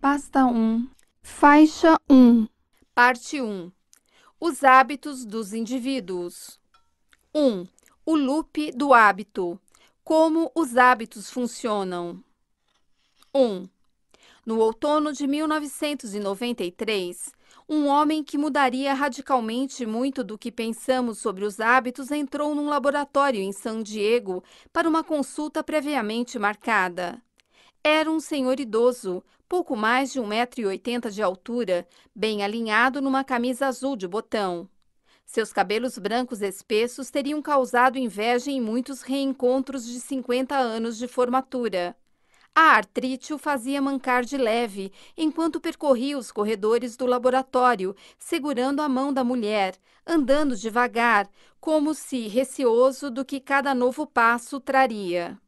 Pasta 1, Faixa 1. Parte 1. Os hábitos dos indivíduos. 1. O loop do hábito. Como os hábitos funcionam. 1. No outono de 1993, um homem que mudaria radicalmente muito do que pensamos sobre os hábitos entrou num laboratório em San Diego para uma consulta previamente marcada. Era um senhor idoso, pouco mais de 1,80 m de altura, bem alinhado numa camisa azul de botão. Seus cabelos brancos espessos teriam causado inveja em muitos reencontros de 50 anos de formatura. A artrite o fazia mancar de leve, enquanto percorria os corredores do laboratório, segurando a mão da mulher, andando devagar, como se receoso do que cada novo passo traria.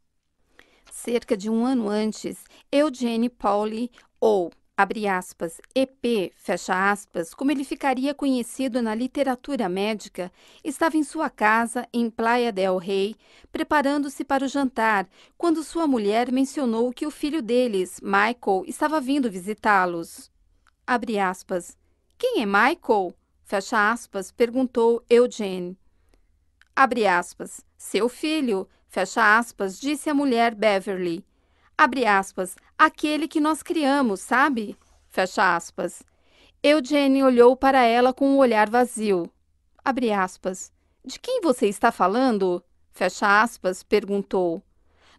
Cerca de um ano antes, Eugene Pauli, ou, abre aspas, EP, fecha aspas, como ele ficaria conhecido na literatura médica, estava em sua casa, em Playa del Rey, preparando-se para o jantar, quando sua mulher mencionou que o filho deles, Michael, estava vindo visitá-los. Abre aspas. Quem é Michael? Fecha aspas, perguntou Eugene. Abre aspas. Seu filho, fecha aspas, disse a mulher Beverly. Abre aspas. Aquele que nós criamos, sabe? Fecha aspas. Eugene olhou para ela com um olhar vazio. Abre aspas. De quem você está falando? Fecha aspas, perguntou.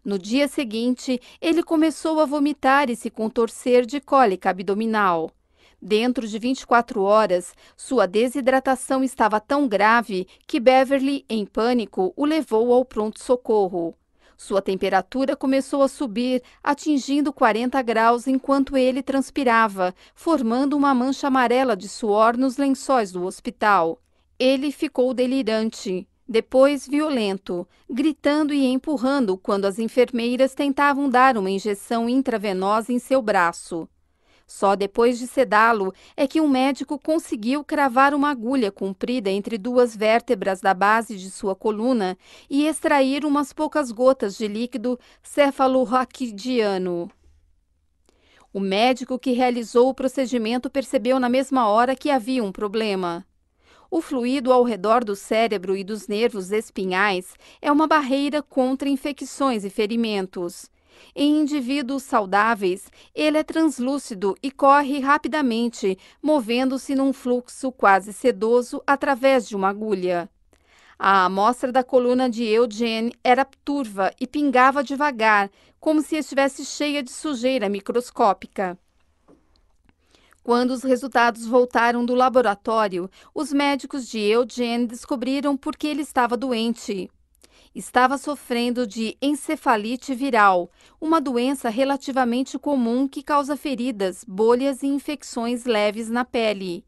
No dia seguinte, ele começou a vomitar e se contorcer de cólica abdominal. Dentro de 24 horas, sua desidratação estava tão grave que Beverly, em pânico, o levou ao pronto-socorro. Sua temperatura começou a subir, atingindo 40 graus enquanto ele transpirava, formando uma mancha amarela de suor nos lençóis do hospital. Ele ficou delirante, depois violento, gritando e empurrando quando as enfermeiras tentavam dar uma injeção intravenosa em seu braço. Só depois de sedá-lo é que um médico conseguiu cravar uma agulha comprida entre duas vértebras da base de sua coluna e extrair umas poucas gotas de líquido cefalorraquidiano. O médico que realizou o procedimento percebeu na mesma hora que havia um problema. O fluido ao redor do cérebro e dos nervos espinhais é uma barreira contra infecções e ferimentos. Em indivíduos saudáveis, ele é translúcido e corre rapidamente, movendo-se num fluxo quase sedoso através de uma agulha. A amostra da coluna de Eugene era turva e pingava devagar, como se estivesse cheia de sujeira microscópica. Quando os resultados voltaram do laboratório, os médicos de Eugene descobriram por que ele estava doente. Estava sofrendo de encefalite viral, uma doença relativamente comum que causa feridas, bolhas e infecções leves na pele.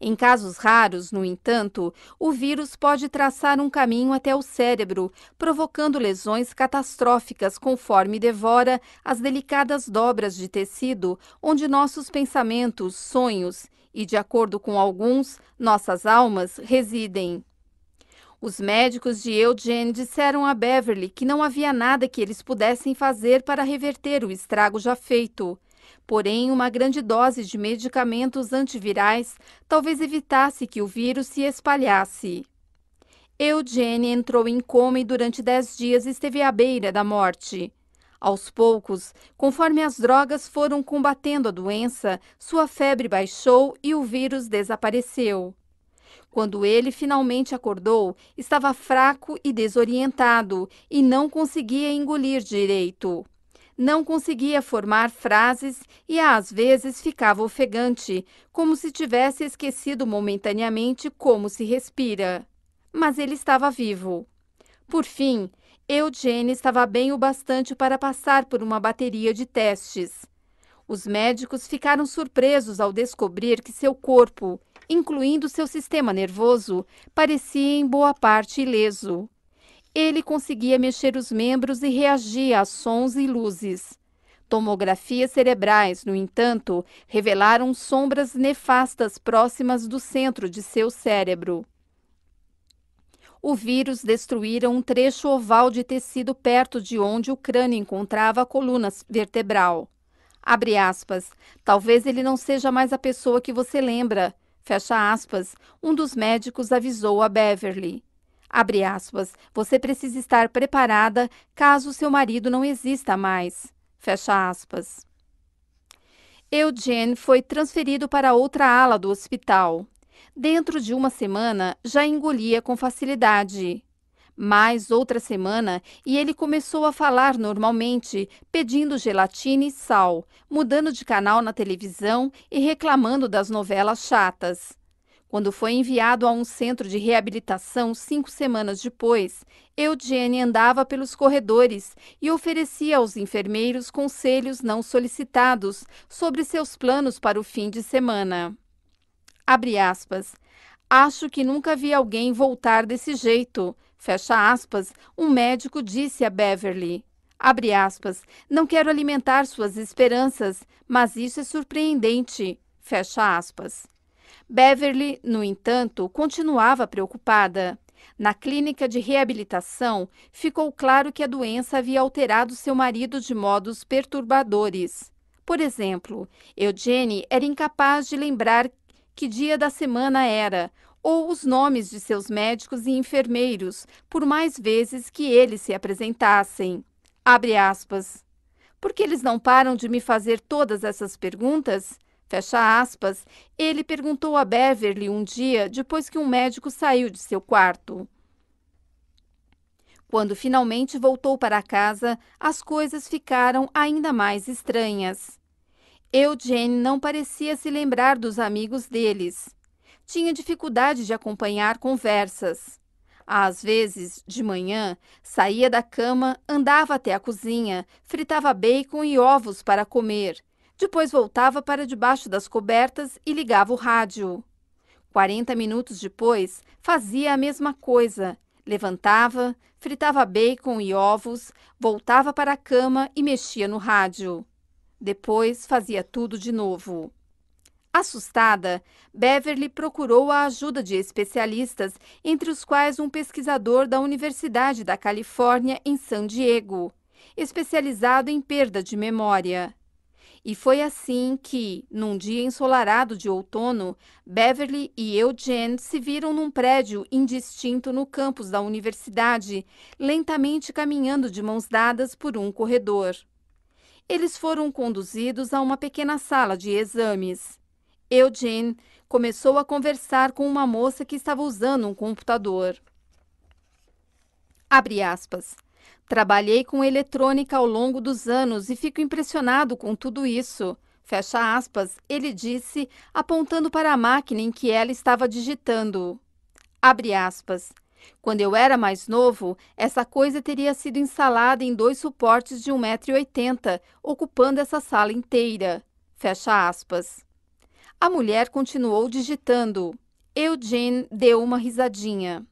Em casos raros, no entanto, o vírus pode traçar um caminho até o cérebro, provocando lesões catastróficas conforme devora as delicadas dobras de tecido onde nossos pensamentos, sonhos e, de acordo com alguns, nossas almas residem. Os médicos de Eugene disseram a Beverly que não havia nada que eles pudessem fazer para reverter o estrago já feito. Porém, uma grande dose de medicamentos antivirais talvez evitasse que o vírus se espalhasse. Eugene entrou em coma e durante 10 dias esteve à beira da morte. Aos poucos, conforme as drogas foram combatendo a doença, sua febre baixou e o vírus desapareceu. Quando ele finalmente acordou, estava fraco e desorientado e não conseguia engolir direito. Não conseguia formar frases e às vezes ficava ofegante, como se tivesse esquecido momentaneamente como se respira. Mas ele estava vivo. Por fim, Eugene estava bem o bastante para passar por uma bateria de testes. Os médicos ficaram surpresos ao descobrir que seu corpo, incluindo seu sistema nervoso, parecia em boa parte ileso. Ele conseguia mexer os membros e reagia a sons e luzes. Tomografias cerebrais, no entanto, revelaram sombras nefastas próximas do centro de seu cérebro. O vírus destruíra um trecho oval de tecido perto de onde o crânio encontrava a coluna vertebral. Abre aspas. Talvez ele não seja mais a pessoa que você lembra. Fecha aspas. Um dos médicos avisou a Beverly. Abre aspas. Você precisa estar preparada caso seu marido não exista mais. Fecha aspas. Eugene foi transferido para outra ala do hospital. Dentro de uma semana, já engolia com facilidade. Mais outra semana e ele começou a falar normalmente, pedindo gelatina e sal, mudando de canal na televisão e reclamando das novelas chatas. Quando foi enviado a um centro de reabilitação 5 semanas depois, Eugene andava pelos corredores e oferecia aos enfermeiros conselhos não solicitados sobre seus planos para o fim de semana. Abre aspas. Acho que nunca vi alguém voltar desse jeito. Fecha aspas, um médico disse a Beverly. Abre aspas, não quero alimentar suas esperanças, mas isso é surpreendente. Fecha aspas. Beverly, no entanto, continuava preocupada. Na clínica de reabilitação, ficou claro que a doença havia alterado seu marido de modos perturbadores. Por exemplo, Eugene era incapaz de lembrar que dia da semana era, ou os nomes de seus médicos e enfermeiros, por mais vezes que eles se apresentassem. Abre aspas. Por que eles não param de me fazer todas essas perguntas? Fecha aspas. Ele perguntou a Beverly um dia depois que um médico saiu de seu quarto. Quando finalmente voltou para casa, as coisas ficaram ainda mais estranhas. Eugene não parecia se lembrar dos amigos deles. Tinha dificuldade de acompanhar conversas. Às vezes, de manhã, saía da cama, andava até a cozinha, fritava bacon e ovos para comer. Depois voltava para debaixo das cobertas e ligava o rádio. 40 minutos depois, fazia a mesma coisa. Levantava, fritava bacon e ovos, voltava para a cama e mexia no rádio. Depois fazia tudo de novo. Assustada, Beverly procurou a ajuda de especialistas, entre os quais um pesquisador da Universidade da Califórnia em San Diego, especializado em perda de memória. E foi assim que, num dia ensolarado de outono, Beverly e Eugene se viram num prédio indistinto no campus da universidade, lentamente caminhando de mãos dadas por um corredor. Eles foram conduzidos a uma pequena sala de exames. Eugene começou a conversar com uma moça que estava usando um computador. Abre aspas. Trabalhei com eletrônica ao longo dos anos e fico impressionado com tudo isso. Fecha aspas, ele disse, apontando para a máquina em que ela estava digitando. Abre aspas. Quando eu era mais novo, essa coisa teria sido instalada em 2 suportes de 1,80 m, ocupando essa sala inteira. Fecha aspas. A mulher continuou digitando. Eugene deu uma risadinha.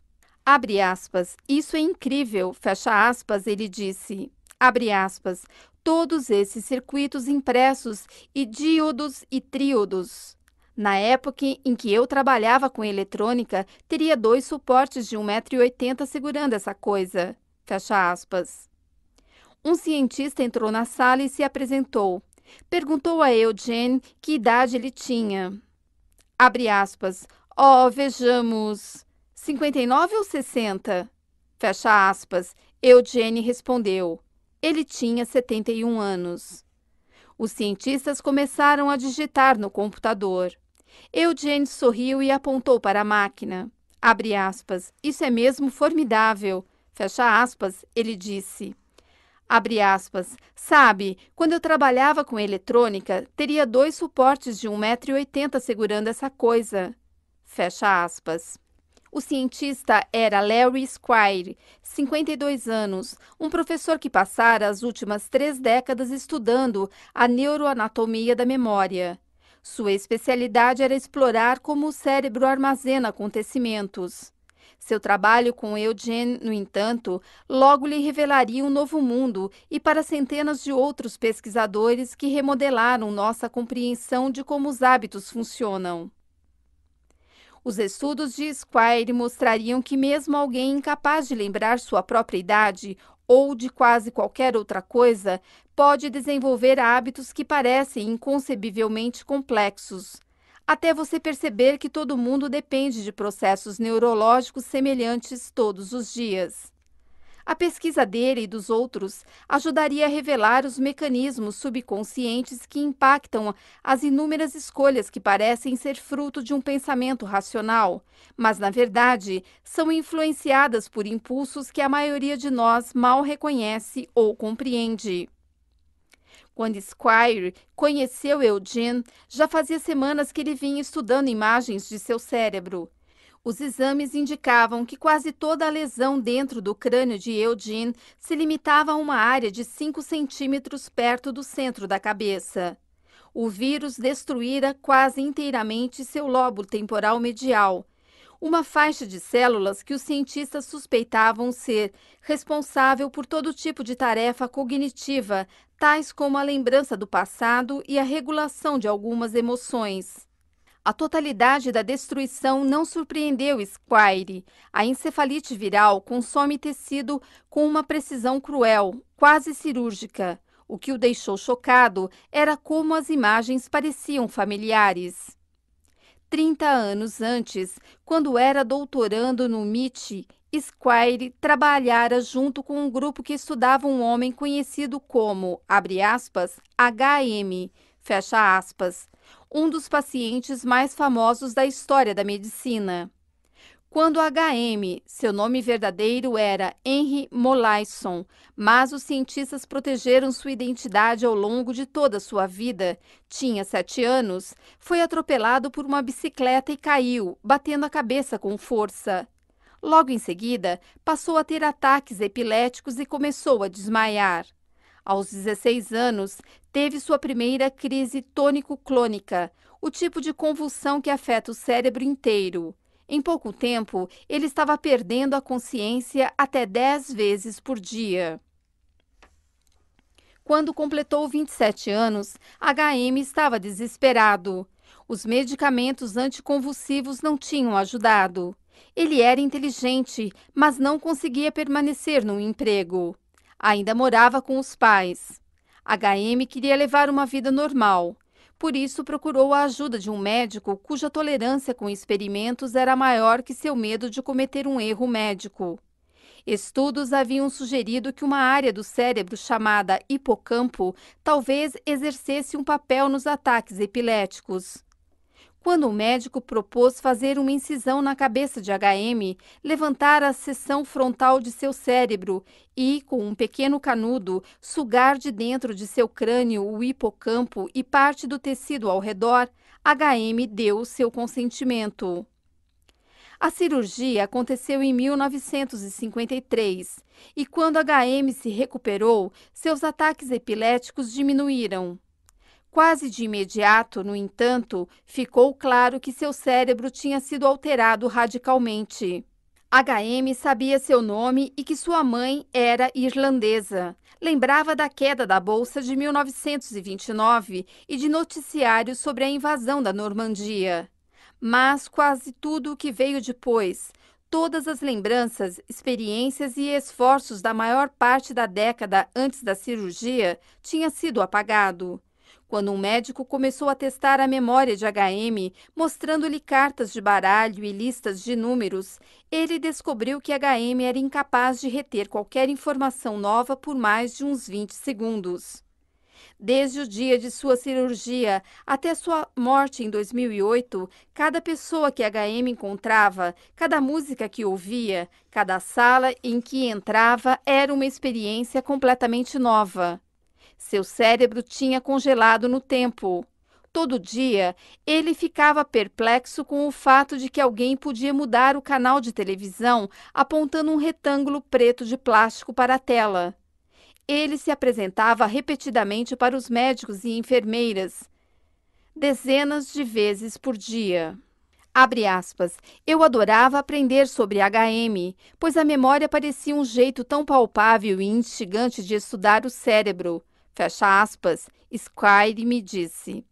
Abre aspas. Isso é incrível. Fecha aspas, ele disse. Abre aspas. Todos esses circuitos impressos e díodos e tríodos. Na época em que eu trabalhava com eletrônica, teria 2 suportes de 1,80 m segurando essa coisa. Fecha aspas. Um cientista entrou na sala e se apresentou. Perguntou a Eugene que idade ele tinha. Abre aspas. Vejamos. 59 ou 60? Fecha aspas. Eugene respondeu. Ele tinha 71 anos. Os cientistas começaram a digitar no computador. Eugene sorriu e apontou para a máquina. Abre aspas. Isso é mesmo formidável. Fecha aspas, ele disse. Abre aspas. Sabe, quando eu trabalhava com eletrônica, teria 2 suportes de 1,80 m segurando essa coisa. Fecha aspas. O cientista era Larry Squire, 52 anos, um professor que passara as últimas 3 décadas estudando a neuroanatomia da memória. Sua especialidade era explorar como o cérebro armazena acontecimentos. Seu trabalho com Eugene, no entanto, logo lhe revelaria um novo mundo e para centenas de outros pesquisadores que remodelaram nossa compreensão de como os hábitos funcionam. Os estudos de Squire mostrariam que mesmo alguém incapaz de lembrar sua própria idade ou de quase qualquer outra coisa pode desenvolver hábitos que parecem inconcebivelmente complexos, até você perceber que todo mundo depende de processos neurológicos semelhantes todos os dias. A pesquisa dele e dos outros ajudaria a revelar os mecanismos subconscientes que impactam as inúmeras escolhas que parecem ser fruto de um pensamento racional, mas, na verdade, são influenciadas por impulsos que a maioria de nós mal reconhece ou compreende. Quando Squire conheceu Eugene, já fazia semanas que ele vinha estudando imagens de seu cérebro. Os exames indicavam que quase toda a lesão dentro do crânio de Eugene se limitava a uma área de 5 centímetros perto do centro da cabeça. O vírus destruíra quase inteiramente seu lobo temporal medial, uma faixa de células que os cientistas suspeitavam ser responsável por todo tipo de tarefa cognitiva, tais como a lembrança do passado e a regulação de algumas emoções. A totalidade da destruição não surpreendeu Squire. A encefalite viral consome tecido com uma precisão cruel, quase cirúrgica. O que o deixou chocado era como as imagens pareciam familiares. 30 anos antes, quando era doutorando no MIT, Squire trabalhara junto com um grupo que estudava um homem conhecido como, abre aspas, HM, fecha aspas, um dos pacientes mais famosos da história da medicina. Quando HM, seu nome verdadeiro era Henry Molaison, mas os cientistas protegeram sua identidade ao longo de toda sua vida, tinha 7 anos, foi atropelado por uma bicicleta e caiu, batendo a cabeça com força. Logo em seguida, passou a ter ataques epiléticos e começou a desmaiar. Aos 16 anos, teve sua primeira crise tônico-clônica, o tipo de convulsão que afeta o cérebro inteiro. Em pouco tempo, ele estava perdendo a consciência até 10 vezes por dia. Quando completou 27 anos, HM estava desesperado. Os medicamentos anticonvulsivos não tinham ajudado. Ele era inteligente, mas não conseguia permanecer no emprego. Ainda morava com os pais. HM queria levar uma vida normal. Por isso, procurou a ajuda de um médico cuja tolerância com experimentos era maior que seu medo de cometer um erro médico. Estudos haviam sugerido que uma área do cérebro chamada hipocampo talvez exercesse um papel nos ataques epiléticos. Quando o médico propôs fazer uma incisão na cabeça de HM, levantar a seção frontal de seu cérebro e, com um pequeno canudo, sugar de dentro de seu crânio o hipocampo e parte do tecido ao redor, HM deu seu consentimento. A cirurgia aconteceu em 1953 e, quando HM se recuperou, seus ataques epiléticos diminuíram. Quase de imediato, no entanto, ficou claro que seu cérebro tinha sido alterado radicalmente. HM sabia seu nome e que sua mãe era irlandesa. Lembrava da queda da Bolsa de 1929 e de noticiários sobre a invasão da Normandia. Mas quase tudo o que veio depois, todas as lembranças, experiências e esforços da maior parte da década antes da cirurgia, tinha sido apagado. Quando um médico começou a testar a memória de HM, mostrando-lhe cartas de baralho e listas de números, ele descobriu que HM era incapaz de reter qualquer informação nova por mais de uns 20 segundos. Desde o dia de sua cirurgia até sua morte em 2008, cada pessoa que HM encontrava, cada música que ouvia, cada sala em que entrava era uma experiência completamente nova. Seu cérebro tinha congelado no tempo. Todo dia, ele ficava perplexo com o fato de que alguém podia mudar o canal de televisão apontando um retângulo preto de plástico para a tela. Ele se apresentava repetidamente para os médicos e enfermeiras, dezenas de vezes por dia. Abre aspas, eu adorava aprender sobre HM, pois a memória parecia um jeito tão palpável e instigante de estudar o cérebro. Fecha aspas, Squire me disse.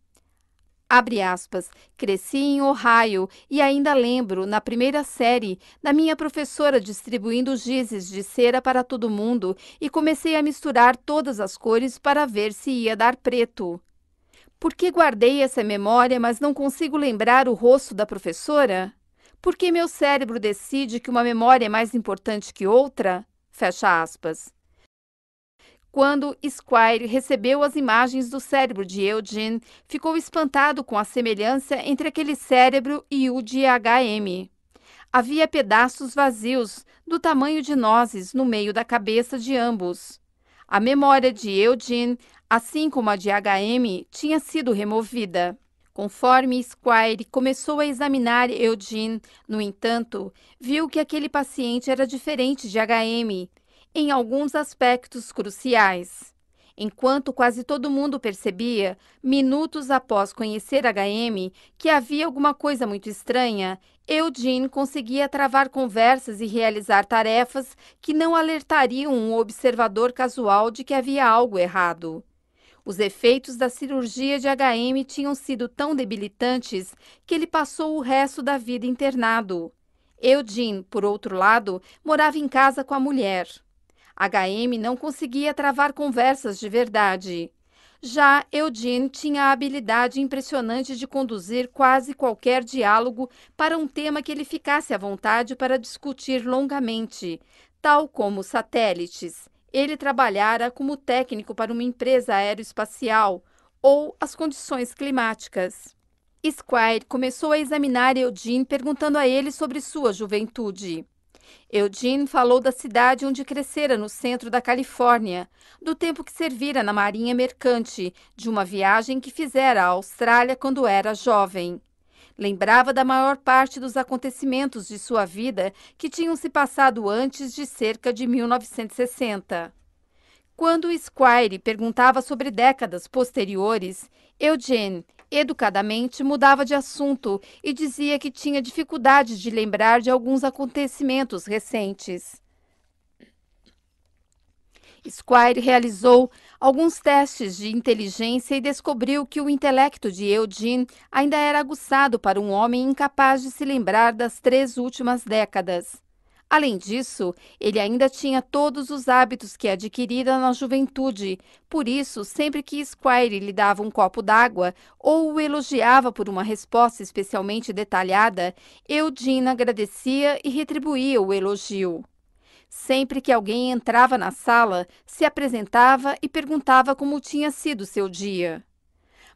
Abre aspas, cresci em Ohio e ainda lembro, na primeira série, da minha professora distribuindo gizes de cera para todo mundo e comecei a misturar todas as cores para ver se ia dar preto. Por que guardei essa memória, mas não consigo lembrar o rosto da professora? Por que meu cérebro decide que uma memória é mais importante que outra? Fecha aspas. Quando Squire recebeu as imagens do cérebro de Eugene, ficou espantado com a semelhança entre aquele cérebro e o de HM. Havia pedaços vazios, do tamanho de nozes, no meio da cabeça de ambos. A memória de Eugene, assim como a de HM, tinha sido removida. Conforme Squire começou a examinar Eugene, no entanto, viu que aquele paciente era diferente de HM em alguns aspectos cruciais. Enquanto quase todo mundo percebia, minutos após conhecer HM, que havia alguma coisa muito estranha, Eugene conseguia travar conversas e realizar tarefas que não alertariam um observador casual de que havia algo errado. Os efeitos da cirurgia de HM tinham sido tão debilitantes que ele passou o resto da vida internado. Eugene, por outro lado, morava em casa com a mulher. HM não conseguia travar conversas de verdade. Já Eugene tinha a habilidade impressionante de conduzir quase qualquer diálogo para um tema que ele ficasse à vontade para discutir longamente, tal como satélites. Ele trabalhara como técnico para uma empresa aeroespacial ou as condições climáticas. Squire começou a examinar Eugene perguntando a ele sobre sua juventude. Eugene falou da cidade onde crescera no centro da Califórnia, do tempo que servira na marinha mercante, de uma viagem que fizera à Austrália quando era jovem. Lembrava da maior parte dos acontecimentos de sua vida que tinham se passado antes de cerca de 1960. Quando Squire perguntava sobre décadas posteriores, Eugene, educadamente, mudava de assunto e dizia que tinha dificuldade de lembrar de alguns acontecimentos recentes. Squire realizou alguns testes de inteligência e descobriu que o intelecto de Eugene ainda era aguçado para um homem incapaz de se lembrar das 3 últimas décadas. Além disso, ele ainda tinha todos os hábitos que adquirira na juventude, por isso, sempre que Squire lhe dava um copo d'água ou o elogiava por uma resposta especialmente detalhada, Eugene agradecia e retribuía o elogio. Sempre que alguém entrava na sala, se apresentava e perguntava como tinha sido seu dia.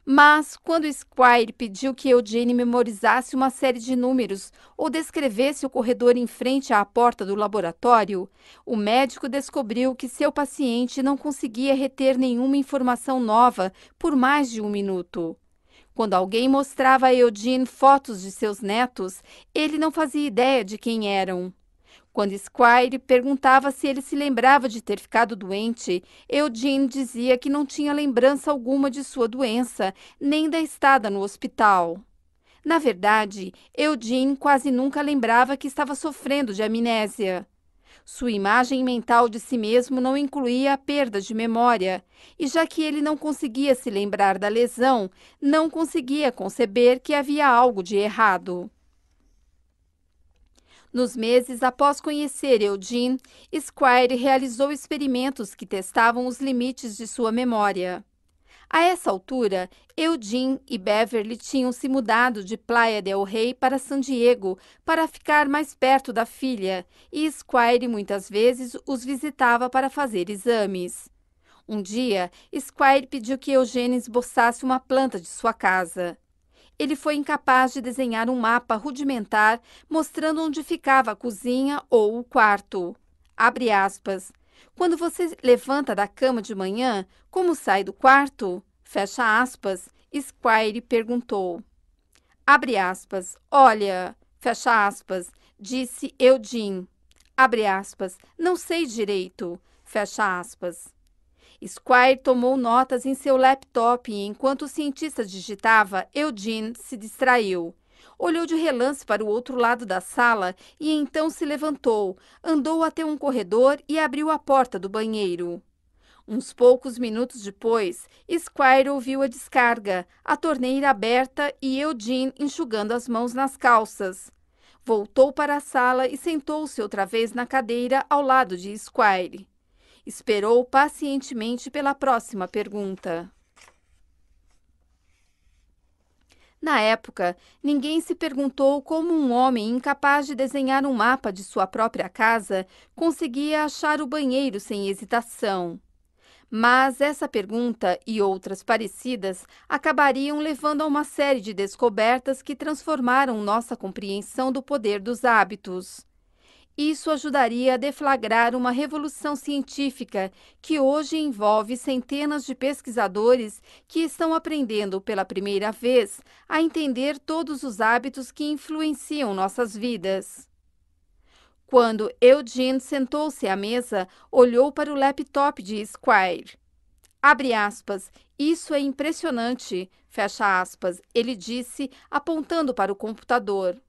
Mas, quando Squire pediu que Eugene memorizasse uma série de números ou descrevesse o corredor em frente à porta do laboratório, o médico descobriu que seu paciente não conseguia reter nenhuma informação nova por mais de 1 minuto. Quando alguém mostrava a Eugene fotos de seus netos, ele não fazia ideia de quem eram. Quando Squire perguntava se ele se lembrava de ter ficado doente, Eugene dizia que não tinha lembrança alguma de sua doença, nem da estada no hospital. Na verdade, Eugene quase nunca lembrava que estava sofrendo de amnésia. Sua imagem mental de si mesmo não incluía a perda de memória, e já que ele não conseguia se lembrar da lesão, não conseguia conceber que havia algo de errado. Nos meses após conhecer Eugene, Squire realizou experimentos que testavam os limites de sua memória. A essa altura, Eugene e Beverly tinham se mudado de Playa del Rey para San Diego para ficar mais perto da filha, e Squire muitas vezes os visitava para fazer exames. Um dia, Squire pediu que Eugene esboçasse uma planta de sua casa. Ele foi incapaz de desenhar um mapa rudimentar mostrando onde ficava a cozinha ou o quarto. Abre aspas. Quando você levanta da cama de manhã, como sai do quarto? Fecha aspas. Squire perguntou. Abre aspas. Olha, fecha aspas, disse Eugene. Abre aspas. Não sei direito. Fecha aspas. Squire tomou notas em seu laptop e, enquanto o cientista digitava, Eugene se distraiu. Olhou de relance para o outro lado da sala e então se levantou, andou até um corredor e abriu a porta do banheiro. Uns poucos minutos depois, Squire ouviu a descarga, a torneira aberta e Eugene enxugando as mãos nas calças. Voltou para a sala e sentou-se outra vez na cadeira ao lado de Squire. Esperou pacientemente pela próxima pergunta. Na época, ninguém se perguntou como um homem incapaz de desenhar um mapa de sua própria casa conseguia achar o banheiro sem hesitação. Mas essa pergunta e outras parecidas acabariam levando a uma série de descobertas que transformaram nossa compreensão do poder dos hábitos. Isso ajudaria a deflagrar uma revolução científica que hoje envolve centenas de pesquisadores que estão aprendendo pela primeira vez a entender todos os hábitos que influenciam nossas vidas. Quando Eugene sentou-se à mesa, olhou para o laptop de Squire. Abre aspas, isso é impressionante, fecha aspas, ele disse, apontando para o computador.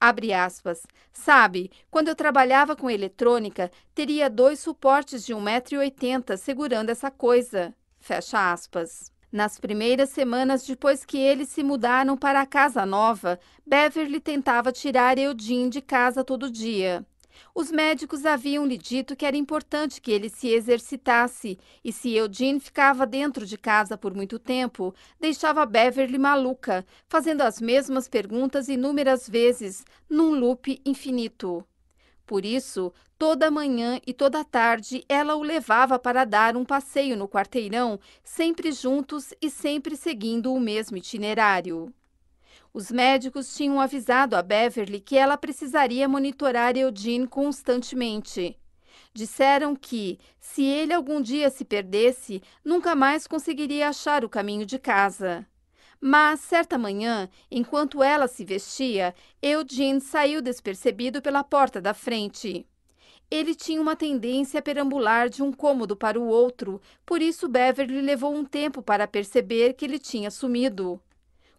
Abre aspas, sabe, quando eu trabalhava com eletrônica, teria 2 suportes de 1,80 m segurando essa coisa, fecha aspas. Nas primeiras semanas depois que eles se mudaram para a casa nova, Beverly tentava tirar Eugene de casa todo dia. Os médicos haviam lhe dito que era importante que ele se exercitasse, e se Eugene ficava dentro de casa por muito tempo, deixava Beverly maluca, fazendo as mesmas perguntas inúmeras vezes, num loop infinito. Por isso, toda manhã e toda tarde, ela o levava para dar um passeio no quarteirão, sempre juntos e sempre seguindo o mesmo itinerário. Os médicos tinham avisado a Beverly que ela precisaria monitorar Eugene constantemente. Disseram que, se ele algum dia se perdesse, nunca mais conseguiria achar o caminho de casa. Mas, certa manhã, enquanto ela se vestia, Eugene saiu despercebido pela porta da frente. Ele tinha uma tendência a perambular de um cômodo para o outro, por isso Beverly levou um tempo para perceber que ele tinha sumido.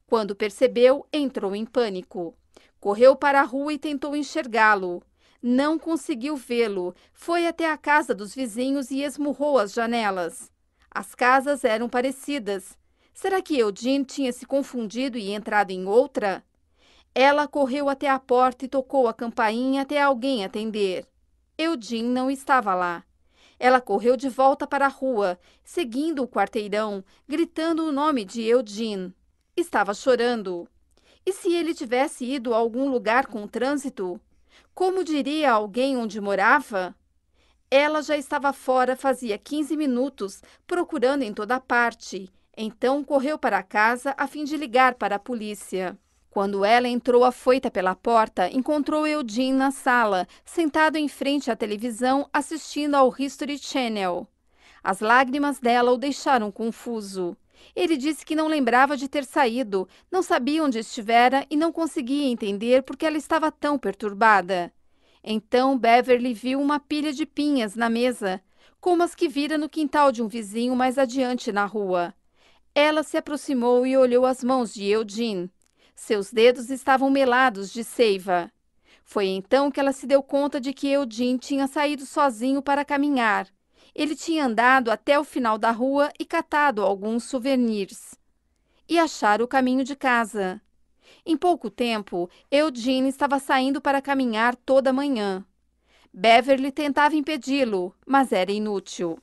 Quando percebeu, entrou em pânico. Correu para a rua e tentou enxergá-lo. Não conseguiu vê-lo. Foi até a casa dos vizinhos e esmurrou as janelas. As casas eram parecidas. Será que Eugene tinha se confundido e entrado em outra? Ela correu até a porta e tocou a campainha até alguém atender. Eugene não estava lá. Ela correu de volta para a rua, seguindo o quarteirão, gritando o nome de Eugene. Estava chorando. E se ele tivesse ido a algum lugar com trânsito? Como diria alguém onde morava? Ela já estava fora fazia 15 minutos, procurando em toda parte. Então correu para casa a fim de ligar para a polícia. Quando ela entrou afoita pela porta, encontrou Eugene na sala, sentado em frente à televisão, assistindo ao History Channel. As lágrimas dela o deixaram confuso. Ele disse que não lembrava de ter saído, não sabia onde estivera e não conseguia entender por que ela estava tão perturbada. Então Beverly viu uma pilha de pinhas na mesa, como as que vira no quintal de um vizinho mais adiante na rua. Ela se aproximou e olhou as mãos de Eugene. Seus dedos estavam melados de seiva. Foi então que ela se deu conta de que Eugene tinha saído sozinho para caminhar. Ele tinha andado até o final da rua e catado alguns souvenirs. E achar o caminho de casa. Em pouco tempo, Eugene estava saindo para caminhar toda manhã. Beverly tentava impedi-lo, mas era inútil.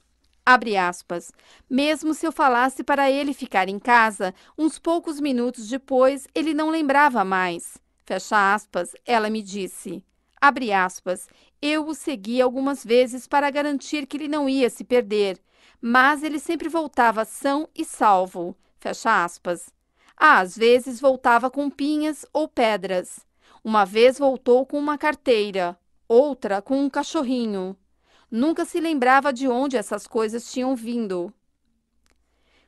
Abre aspas. Mesmo se eu falasse para ele ficar em casa, uns poucos minutos depois, ele não lembrava mais. Fecha aspas, ela me disse. Abre aspas. Eu o segui algumas vezes para garantir que ele não ia se perder, mas ele sempre voltava são e salvo. Fecha aspas. Às vezes voltava com pinhas ou pedras. Uma vez voltou com uma carteira, outra com um cachorrinho. Nunca se lembrava de onde essas coisas tinham vindo.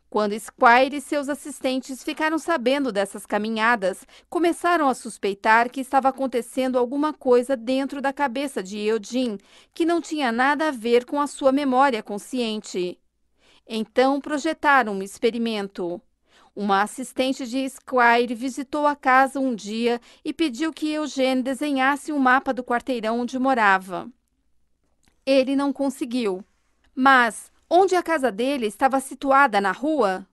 Quando Squire e seus assistentes ficaram sabendo dessas caminhadas, começaram a suspeitar que estava acontecendo alguma coisa dentro da cabeça de Eugene que não tinha nada a ver com a sua memória consciente. Então projetaram um experimento. Uma assistente de Squire visitou a casa um dia e pediu que Eugene desenhasse um mapa do quarteirão onde morava. Ele não conseguiu. Mas, Onde a casa dele estava situada na rua?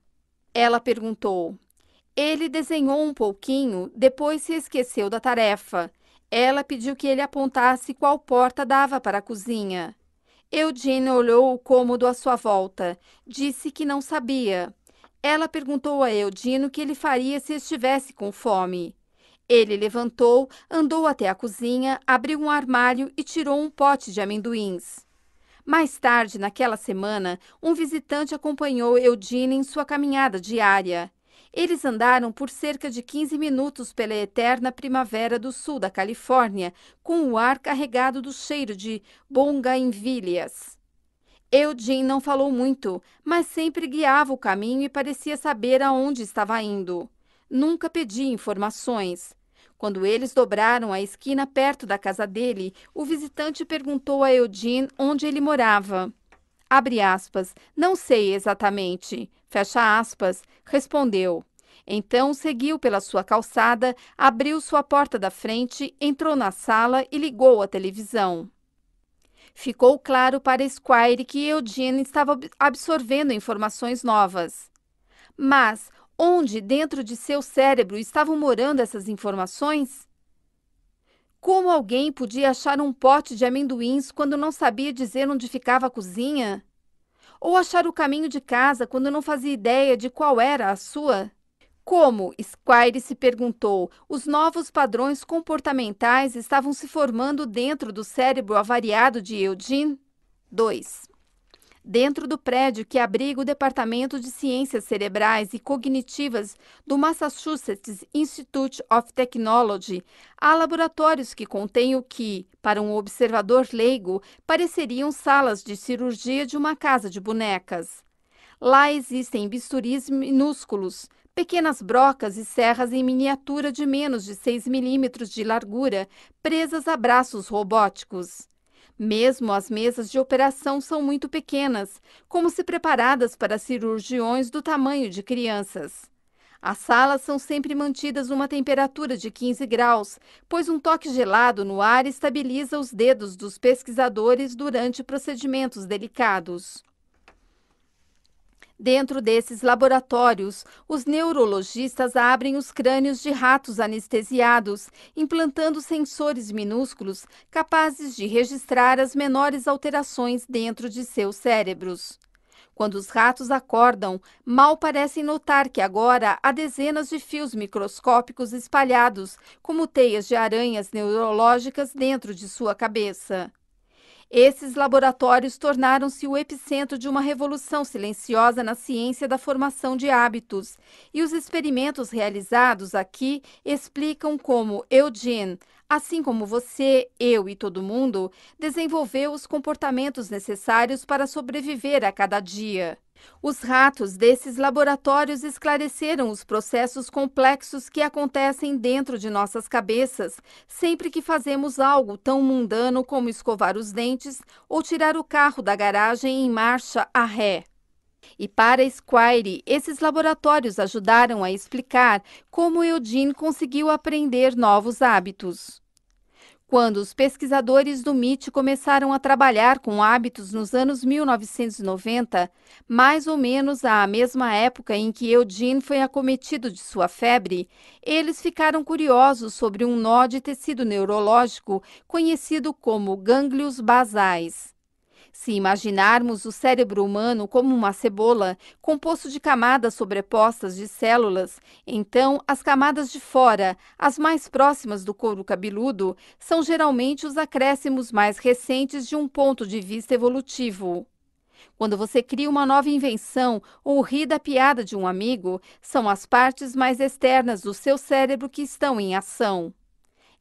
Ela perguntou. Ele desenhou um pouquinho, depois se esqueceu da tarefa. Ela pediu que ele apontasse qual porta dava para a cozinha. Eugene olhou o cômodo à sua volta. Disse que não sabia. Ela perguntou a Eugene o que ele faria se estivesse com fome. Ele levantou, andou até a cozinha, abriu um armário e tirou um pote de amendoins. Mais tarde, naquela semana, um visitante acompanhou Eugene em sua caminhada diária. Eles andaram por cerca de 15 minutos pela eterna primavera do sul da Califórnia, com o ar carregado do cheiro de bougainvillias. Eugene não falou muito, mas sempre guiava o caminho e parecia saber aonde estava indo. Nunca pedia informações. Quando eles dobraram a esquina perto da casa dele, o visitante perguntou a Eugene onde ele morava. Abre aspas, não sei exatamente, fecha aspas, respondeu. Então seguiu pela sua calçada, abriu sua porta da frente, entrou na sala e ligou a televisão. Ficou claro para Squire que Eugene estava absorvendo informações novas. Mas onde dentro de seu cérebro estavam morando essas informações? Como alguém podia achar um pote de amendoins quando não sabia dizer onde ficava a cozinha? Ou achar o caminho de casa quando não fazia ideia de qual era a sua? Como, Squire se perguntou, os novos padrões comportamentais estavam se formando dentro do cérebro avariado de Eugene? 2. Dentro do prédio que abriga o Departamento de Ciências Cerebrais e Cognitivas do Massachusetts Institute of Technology, há laboratórios que contêm o que, para um observador leigo, pareceriam salas de cirurgia de uma casa de bonecas. Lá existem bisturis minúsculos, pequenas brocas e serras em miniatura de menos de 6 milímetros de largura, presas a braços robóticos. Mesmo as mesas de operação são muito pequenas, como se preparadas para cirurgiões do tamanho de crianças. As salas são sempre mantidas uma temperatura de 15 graus, pois um toque gelado no ar estabiliza os dedos dos pesquisadores durante procedimentos delicados. Dentro desses laboratórios, os neurologistas abrem os crânios de ratos anestesiados, implantando sensores minúsculos capazes de registrar as menores alterações dentro de seus cérebros. Quando os ratos acordam, mal parecem notar que agora há dezenas de fios microscópicos espalhados, como teias de aranhas neurológicas dentro de sua cabeça. Esses laboratórios tornaram-se o epicentro de uma revolução silenciosa na ciência da formação de hábitos, e os experimentos realizados aqui explicam como Eugene, assim como você, eu e todo mundo, desenvolveu os comportamentos necessários para sobreviver a cada dia. Os ratos desses laboratórios esclareceram os processos complexos que acontecem dentro de nossas cabeças sempre que fazemos algo tão mundano como escovar os dentes ou tirar o carro da garagem em marcha a ré. E para Squire, esses laboratórios ajudaram a explicar como Eugene conseguiu aprender novos hábitos. Quando os pesquisadores do MIT começaram a trabalhar com hábitos nos anos 1990, mais ou menos à mesma época em que Eugene foi acometido de sua febre, eles ficaram curiosos sobre um nó de tecido neurológico conhecido como gânglios basais. Se imaginarmos o cérebro humano como uma cebola, composto de camadas sobrepostas de células, então as camadas de fora, as mais próximas do couro cabeludo, são geralmente os acréscimos mais recentes de um ponto de vista evolutivo. Quando você cria uma nova invenção ou ri da piada de um amigo, são as partes mais externas do seu cérebro que estão em ação.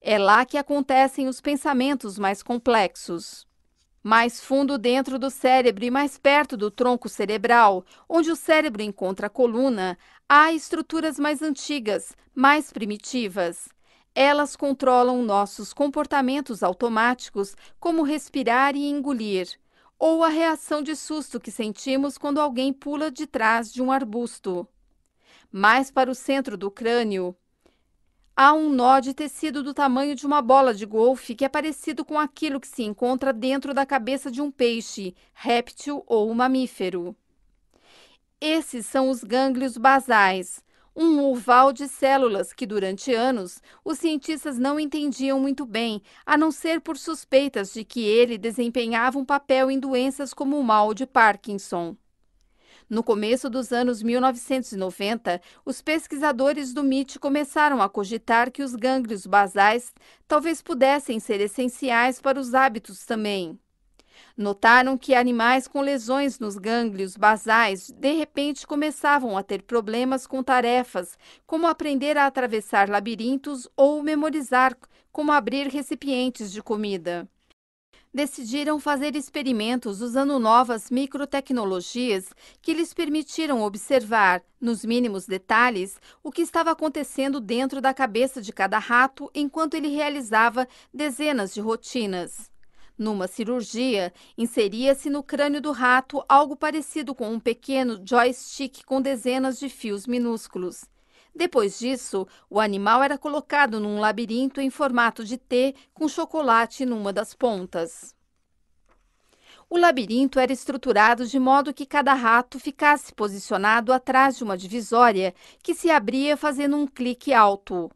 É lá que acontecem os pensamentos mais complexos. Mais fundo dentro do cérebro e mais perto do tronco cerebral, onde o cérebro encontra a coluna, há estruturas mais antigas, mais primitivas. Elas controlam nossos comportamentos automáticos, como respirar e engolir, ou a reação de susto que sentimos quando alguém pula de trás de um arbusto. Mais para o centro do crânio, Há um nó de tecido do tamanho de uma bola de golfe que é parecido com aquilo que se encontra dentro da cabeça de um peixe, réptil ou mamífero. Esses são os gânglios basais, um oval de células que, durante anos, os cientistas não entendiam muito bem, a não ser por suspeitas de que ele desempenhava um papel em doenças como o mal de Parkinson. No começo dos anos 1990, os pesquisadores do MIT começaram a cogitar que os gânglios basais talvez pudessem ser essenciais para os hábitos também. Notaram que animais com lesões nos gânglios basais de repente começavam a ter problemas com tarefas, como aprender a atravessar labirintos ou memorizar como abrir recipientes de comida. Decidiram fazer experimentos usando novas microtecnologias que lhes permitiram observar, nos mínimos detalhes, o que estava acontecendo dentro da cabeça de cada rato enquanto ele realizava dezenas de rotinas. Numa cirurgia, inseria-se no crânio do rato algo parecido com um pequeno joystick com dezenas de fios minúsculos. Depois disso, o animal era colocado num labirinto em formato de T com chocolate numa das pontas. O labirinto era estruturado de modo que cada rato ficasse posicionado atrás de uma divisória que se abria fazendo um clique alto.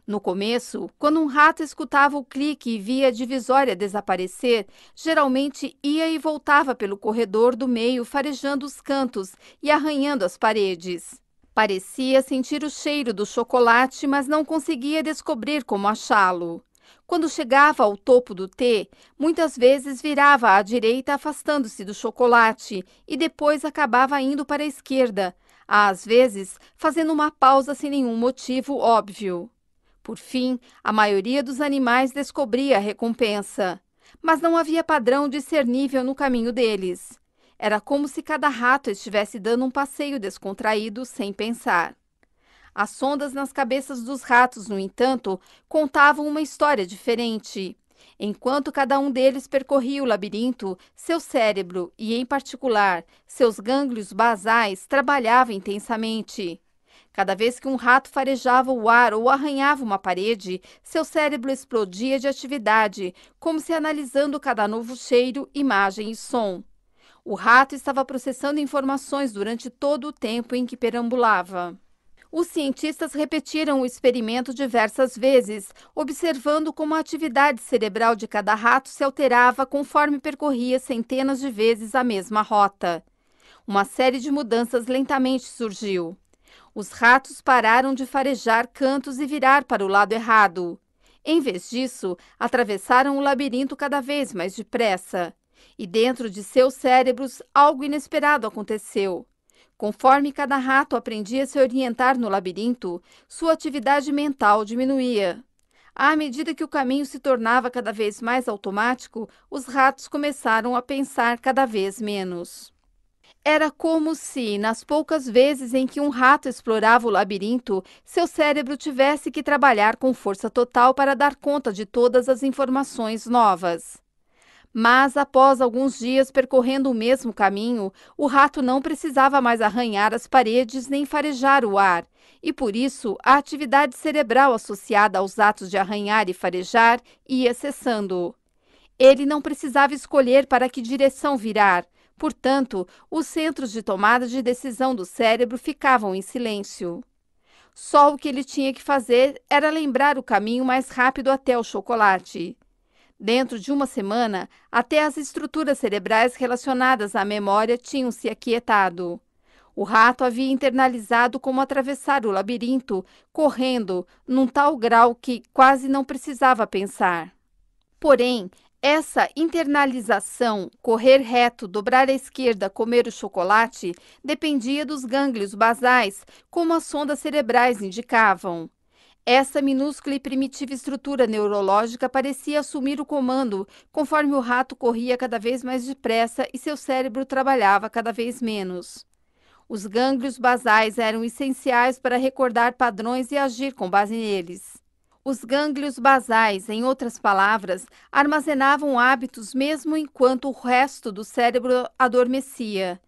No começo, quando um rato escutava o clique e via a divisória desaparecer, geralmente ia e voltava pelo corredor do meio, farejando os cantos e arranhando as paredes. Parecia sentir o cheiro do chocolate, mas não conseguia descobrir como achá-lo. Quando chegava ao topo do T, muitas vezes virava à direita, afastando-se do chocolate, e depois acabava indo para a esquerda, às vezes fazendo uma pausa sem nenhum motivo óbvio. Por fim, a maioria dos animais descobria a recompensa, mas não havia padrão discernível no caminho deles. Era como se cada rato estivesse dando um passeio descontraído sem pensar. As sondas nas cabeças dos ratos, no entanto, contavam uma história diferente. Enquanto cada um deles percorria o labirinto, seu cérebro e, em particular, seus gânglios basais trabalhavam intensamente. Cada vez que um rato farejava o ar ou arranhava uma parede, seu cérebro explodia de atividade, como se analisando cada novo cheiro, imagem e som. O rato estava processando informações durante todo o tempo em que perambulava. Os cientistas repetiram o experimento diversas vezes, observando como a atividade cerebral de cada rato se alterava conforme percorria centenas de vezes a mesma rota. Uma série de mudanças lentamente surgiu. Os ratos pararam de farejar cantos e virar para o lado errado. Em vez disso, atravessaram o labirinto cada vez mais depressa. E dentro de seus cérebros, algo inesperado aconteceu. Conforme cada rato aprendia a se orientar no labirinto, sua atividade mental diminuía. À medida que o caminho se tornava cada vez mais automático, os ratos começaram a pensar cada vez menos. Era como se, nas poucas vezes em que um rato explorava o labirinto, seu cérebro tivesse que trabalhar com força total para dar conta de todas as informações novas. Mas, após alguns dias percorrendo o mesmo caminho, o rato não precisava mais arranhar as paredes nem farejar o ar, e por isso a atividade cerebral associada aos atos de arranhar e farejar ia cessando. Ele não precisava escolher para que direção virar, portanto, os centros de tomada de decisão do cérebro ficavam em silêncio. Só o que ele tinha que fazer era lembrar o caminho mais rápido até o chocolate. Dentro de uma semana, até as estruturas cerebrais relacionadas à memória tinham se aquietado. O rato havia internalizado como atravessar o labirinto, correndo, num tal grau que quase não precisava pensar. Porém, essa internalização, correr reto, dobrar à esquerda, comer o chocolate, dependia dos gânglios basais, como as sondas cerebrais indicavam. Essa minúscula e primitiva estrutura neurológica parecia assumir o comando conforme o rato corria cada vez mais depressa e seu cérebro trabalhava cada vez menos. Os gânglios basais eram essenciais para recordar padrões e agir com base neles. Os gânglios basais, em outras palavras, armazenavam hábitos mesmo enquanto o resto do cérebro adormecia.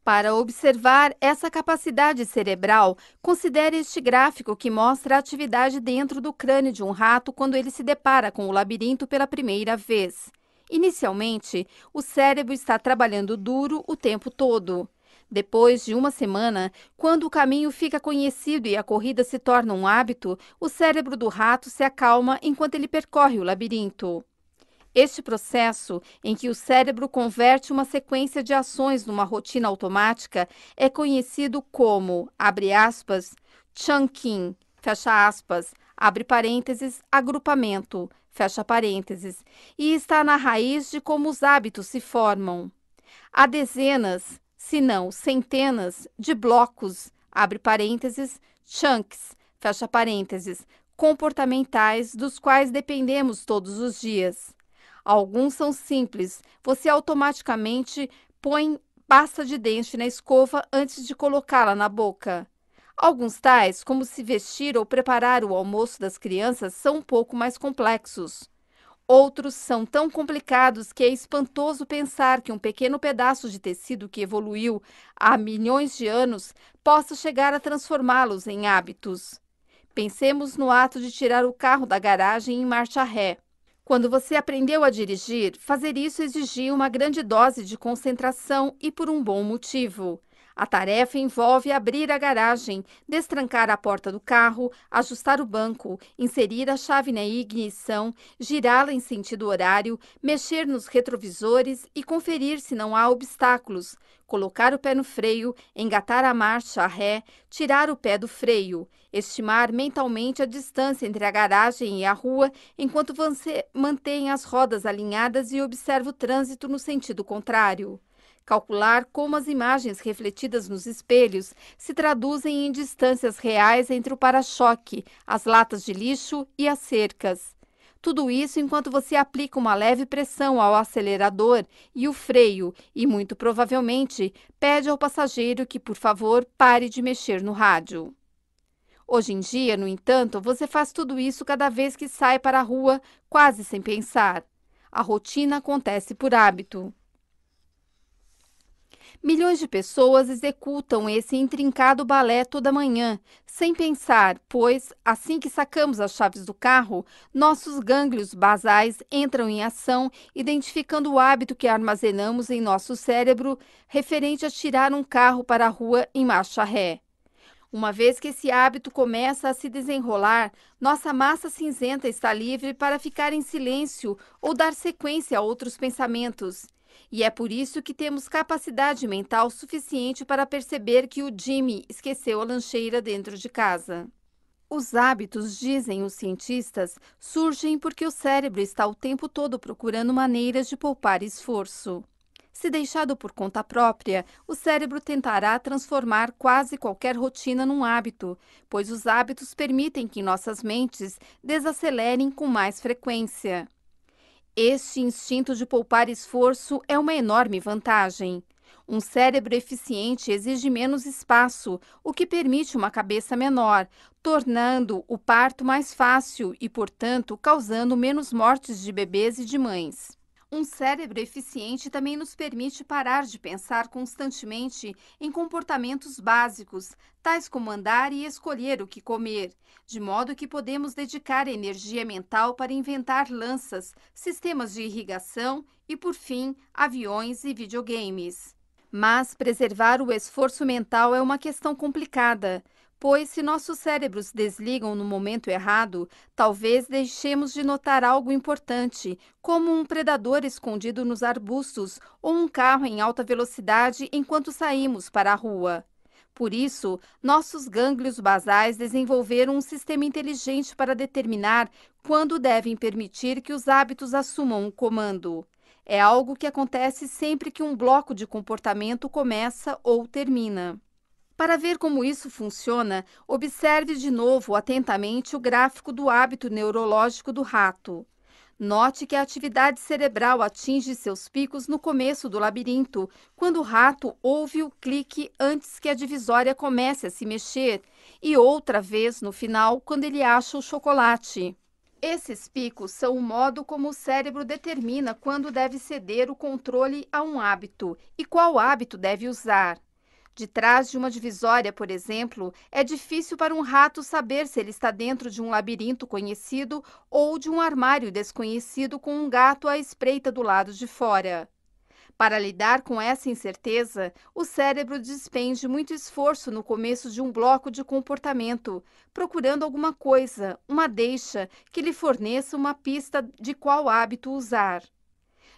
Para observar essa capacidade cerebral, considere este gráfico que mostra a atividade dentro do crânio de um rato quando ele se depara com o labirinto pela primeira vez. Inicialmente, o cérebro está trabalhando duro o tempo todo. Depois de uma semana, quando o caminho fica conhecido e a corrida se torna um hábito, o cérebro do rato se acalma enquanto ele percorre o labirinto. Este processo, em que o cérebro converte uma sequência de ações numa rotina automática, é conhecido como, abre aspas, chunking, fecha aspas, abre parênteses, agrupamento, fecha parênteses, e está na raiz de como os hábitos se formam. Há dezenas, se não centenas, de blocos, abre parênteses, chunks, fecha parênteses, comportamentais dos quais dependemos todos os dias. Alguns são simples, você automaticamente põe pasta de dente na escova antes de colocá-la na boca. Alguns tais, como se vestir ou preparar o almoço das crianças, são um pouco mais complexos. Outros são tão complicados que é espantoso pensar que um pequeno pedaço de tecido que evoluiu há milhões de anos possa chegar a transformá-los em hábitos. Pensemos no ato de tirar o carro da garagem em marcha ré. Quando você aprendeu a dirigir, fazer isso exigia uma grande dose de concentração e por um bom motivo. A tarefa envolve abrir a garagem, destrancar a porta do carro, ajustar o banco, inserir a chave na ignição, girá-la em sentido horário, mexer nos retrovisores e conferir se não há obstáculos, colocar o pé no freio, engatar a marcha ré, tirar o pé do freio, estimar mentalmente a distância entre a garagem e a rua enquanto você mantém as rodas alinhadas e observa o trânsito no sentido contrário. Calcular como as imagens refletidas nos espelhos se traduzem em distâncias reais entre o para-choque, as latas de lixo e as cercas. Tudo isso enquanto você aplica uma leve pressão ao acelerador e o freio e, muito provavelmente, pede ao passageiro que, por favor, pare de mexer no rádio. Hoje em dia, no entanto, você faz tudo isso cada vez que sai para a rua, quase sem pensar. A rotina acontece por hábito. Milhões de pessoas executam esse intrincado balé toda manhã, sem pensar, pois, assim que sacamos as chaves do carro, nossos gânglios basais entram em ação, identificando o hábito que armazenamos em nosso cérebro referente a tirar um carro para a rua em marcha ré. Uma vez que esse hábito começa a se desenrolar, nossa massa cinzenta está livre para ficar em silêncio ou dar sequência a outros pensamentos. E é por isso que temos capacidade mental suficiente para perceber que o Jimmy esqueceu a lancheira dentro de casa. Os hábitos, dizem os cientistas, surgem porque o cérebro está o tempo todo procurando maneiras de poupar esforço. Se deixado por conta própria, o cérebro tentará transformar quase qualquer rotina num hábito, pois os hábitos permitem que nossas mentes desacelerem com mais frequência. Este instinto de poupar esforço é uma enorme vantagem. Um cérebro eficiente exige menos espaço, o que permite uma cabeça menor, tornando o parto mais fácil e, portanto, causando menos mortes de bebês e de mães. Um cérebro eficiente também nos permite parar de pensar constantemente em comportamentos básicos, tais como andar e escolher o que comer, de modo que podemos dedicar energia mental para inventar lanças, sistemas de irrigação e, por fim, aviões e videogames. Mas preservar o esforço mental é uma questão complicada, pois se nossos cérebros desligam no momento errado, talvez deixemos de notar algo importante, como um predador escondido nos arbustos ou um carro em alta velocidade enquanto saímos para a rua. Por isso, nossos gânglios basais desenvolveram um sistema inteligente para determinar quando devem permitir que os hábitos assumam o comando. É algo que acontece sempre que um bloco de comportamento começa ou termina. Para ver como isso funciona, observe de novo atentamente o gráfico do hábito neurológico do rato. Note que a atividade cerebral atinge seus picos no começo do labirinto, quando o rato ouve o clique antes que a divisória comece a se mexer, e outra vez no final, quando ele acha o chocolate. Esses picos são o modo como o cérebro determina quando deve ceder o controle a um hábito e qual hábito deve usar. De trás de uma divisória, por exemplo, é difícil para um rato saber se ele está dentro de um labirinto conhecido ou de um armário desconhecido com um gato à espreita do lado de fora. Para lidar com essa incerteza, o cérebro despende muito esforço no começo de um bloco de comportamento, procurando alguma coisa, uma deixa, que lhe forneça uma pista de qual hábito usar.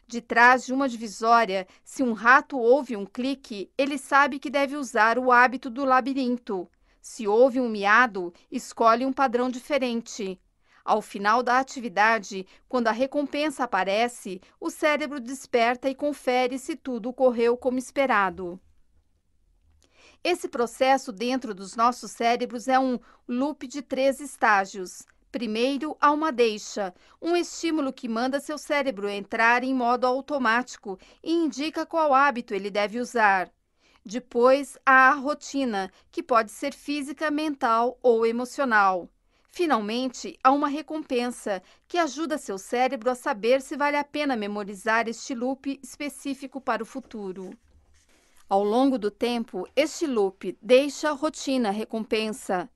De trás de uma divisória, se um rato ouve um clique, ele sabe que deve usar o hábito do labirinto. Se ouve um miado, escolhe um padrão diferente. Ao final da atividade, quando a recompensa aparece, o cérebro desperta e confere se tudo ocorreu como esperado. Esse processo dentro dos nossos cérebros é um loop de 3 estágios. Primeiro, há uma deixa, um estímulo que manda seu cérebro entrar em modo automático e indica qual hábito ele deve usar. Depois, há a rotina, que pode ser física, mental ou emocional. Finalmente, há uma recompensa, que ajuda seu cérebro a saber se vale a pena memorizar este loop específico para o futuro. Ao longo do tempo, este loop deixa, rotina, recompensa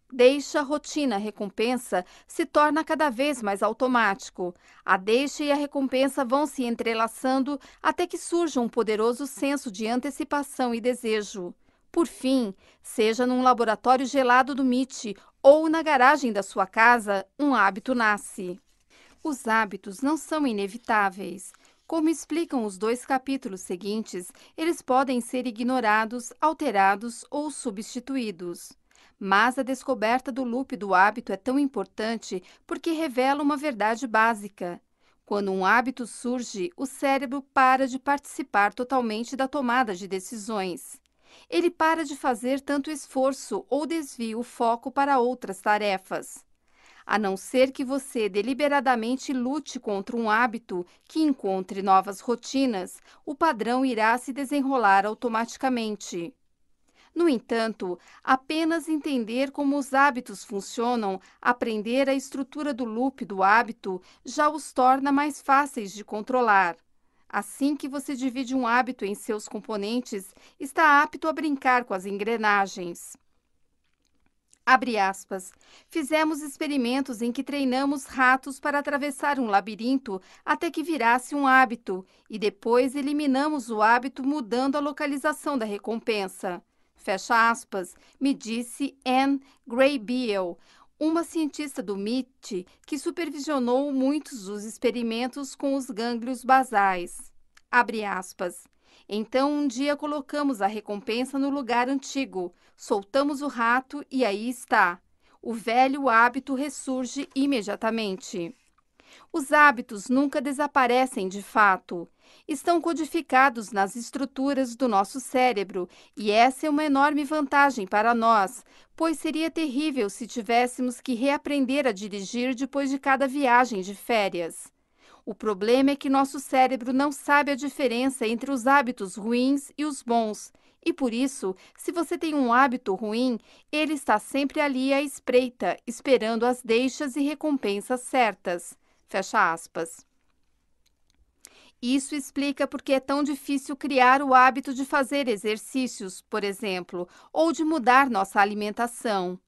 se torna cada vez mais automático. A deixa e a recompensa vão se entrelaçando até que surja um poderoso senso de antecipação e desejo. Por fim, seja num laboratório gelado do MIT ou na garagem da sua casa, um hábito nasce. Os hábitos não são inevitáveis. Como explicam os 2 capítulos seguintes, eles podem ser ignorados, alterados ou substituídos. Mas a descoberta do loop do hábito é tão importante porque revela uma verdade básica. Quando um hábito surge, o cérebro para de participar totalmente da tomada de decisões. Ele para de fazer tanto esforço ou desvia o foco para outras tarefas. A não ser que você deliberadamente lute contra um hábito que encontre novas rotinas, o padrão irá se desenrolar automaticamente. No entanto, apenas entender como os hábitos funcionam, aprender a estrutura do loop do hábito, já os torna mais fáceis de controlar. Assim que você divide um hábito em seus componentes, está apto a brincar com as engrenagens. Abre aspas. Fizemos experimentos em que treinamos ratos para atravessar um labirinto até que virasse um hábito e depois eliminamos o hábito mudando a localização da recompensa. Fecha aspas, me disse Anne Graybiel, uma cientista do MIT que supervisionou muitos dos experimentos com os gânglios basais. Abre aspas. Então, um dia colocamos a recompensa no lugar antigo, soltamos o rato e aí está. O velho hábito ressurge imediatamente. Os hábitos nunca desaparecem de fato. Estão codificados nas estruturas do nosso cérebro e essa é uma enorme vantagem para nós, pois seria terrível se tivéssemos que reaprender a dirigir depois de cada viagem de férias. O problema é que nosso cérebro não sabe a diferença entre os hábitos ruins e os bons. E por isso, se você tem um hábito ruim, ele está sempre ali à espreita, esperando as deixas e recompensas certas. Fecha aspas. Isso explica por que é tão difícil criar o hábito de fazer exercícios, por exemplo, ou de mudar nossa alimentação.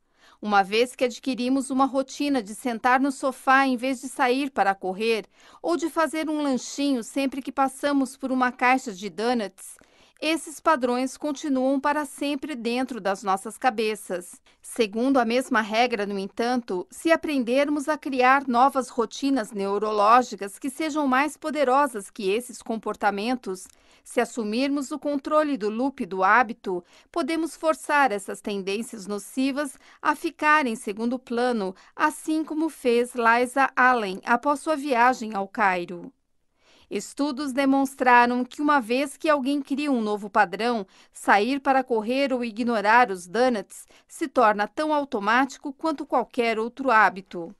Uma vez que adquirimos uma rotina de sentar no sofá em vez de sair para correr, ou de fazer um lanchinho sempre que passamos por uma caixa de donuts, esses padrões continuam para sempre dentro das nossas cabeças. Segundo a mesma regra, no entanto, se aprendermos a criar novas rotinas neurológicas que sejam mais poderosas que esses comportamentos, se assumirmos o controle do loop do hábito, podemos forçar essas tendências nocivas a ficar em segundo plano, assim como fez Liza Allen após sua viagem ao Cairo. Estudos demonstraram que uma vez que alguém cria um novo padrão, sair para correr ou ignorar os donuts se torna tão automático quanto qualquer outro hábito.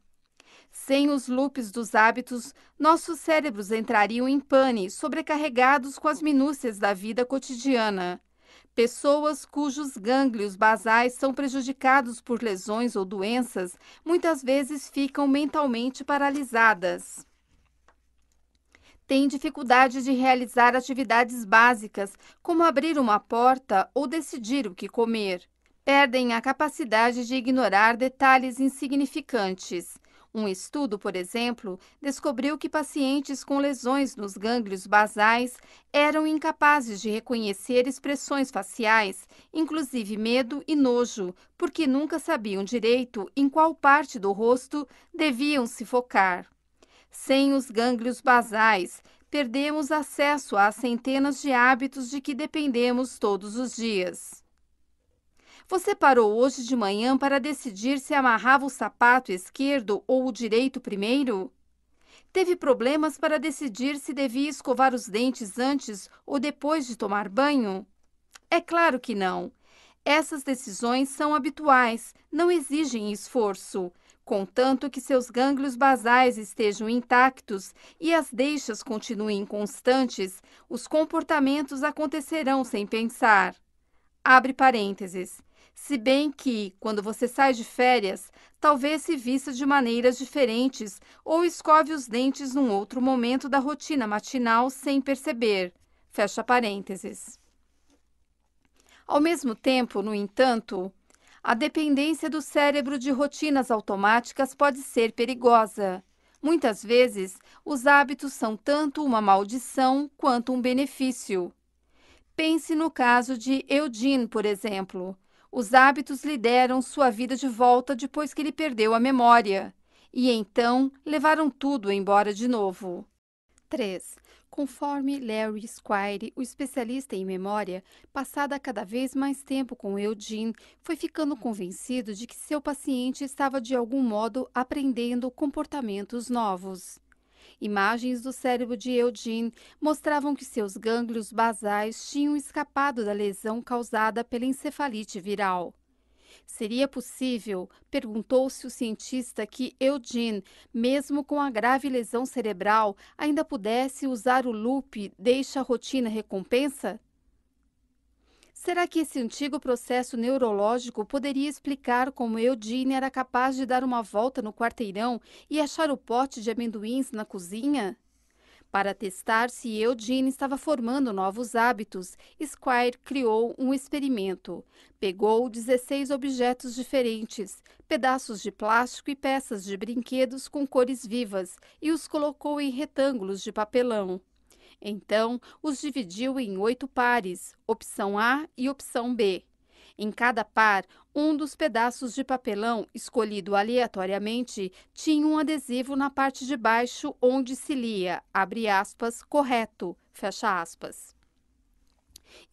Sem os loops dos hábitos, nossos cérebros entrariam em pane, sobrecarregados com as minúcias da vida cotidiana. Pessoas cujos gânglios basais são prejudicados por lesões ou doenças, muitas vezes ficam mentalmente paralisadas. Têm dificuldade de realizar atividades básicas, como abrir uma porta ou decidir o que comer. Perdem a capacidade de ignorar detalhes insignificantes. Um estudo, por exemplo, descobriu que pacientes com lesões nos gânglios basais eram incapazes de reconhecer expressões faciais, inclusive medo e nojo, porque nunca sabiam direito em qual parte do rosto deviam se focar. Sem os gânglios basais, perdemos acesso às centenas de hábitos de que dependemos todos os dias. Você parou hoje de manhã para decidir se amarrava o sapato esquerdo ou o direito primeiro? Teve problemas para decidir se devia escovar os dentes antes ou depois de tomar banho? É claro que não. Essas decisões são habituais, não exigem esforço. Contanto que seus gânglios basais estejam intactos e as deixas continuem constantes, os comportamentos acontecerão sem pensar. Abre parênteses. Se bem que, quando você sai de férias, talvez se vista de maneiras diferentes ou escove os dentes num outro momento da rotina matinal sem perceber. Fecha parênteses. Ao mesmo tempo, no entanto, a dependência do cérebro de rotinas automáticas pode ser perigosa. Muitas vezes, os hábitos são tanto uma maldição quanto um benefício. Pense no caso de Eugene, por exemplo. Os hábitos lhe deram sua vida de volta depois que ele perdeu a memória. E então levaram tudo embora de novo. 3. Conforme Larry Squire, o especialista em memória, passada cada vez mais tempo com Eugene, foi ficando convencido de que seu paciente estava de algum modo aprendendo comportamentos novos. Imagens do cérebro de Eugene mostravam que seus gânglios basais tinham escapado da lesão causada pela encefalite viral. Seria possível, perguntou-se o cientista, que Eugene, mesmo com a grave lesão cerebral, ainda pudesse usar o loop deixa a rotina recompensa? Será que esse antigo processo neurológico poderia explicar como Eugene era capaz de dar uma volta no quarteirão e achar o pote de amendoins na cozinha? Para testar se Eugene estava formando novos hábitos, Squire criou um experimento. Pegou 16 objetos diferentes, pedaços de plástico e peças de brinquedos com cores vivas, e os colocou em retângulos de papelão. Então, os dividiu em 8 pares, opção A e opção B. Em cada par, um dos pedaços de papelão, escolhido aleatoriamente, tinha um adesivo na parte de baixo onde se lia, abre aspas, correto, fecha aspas.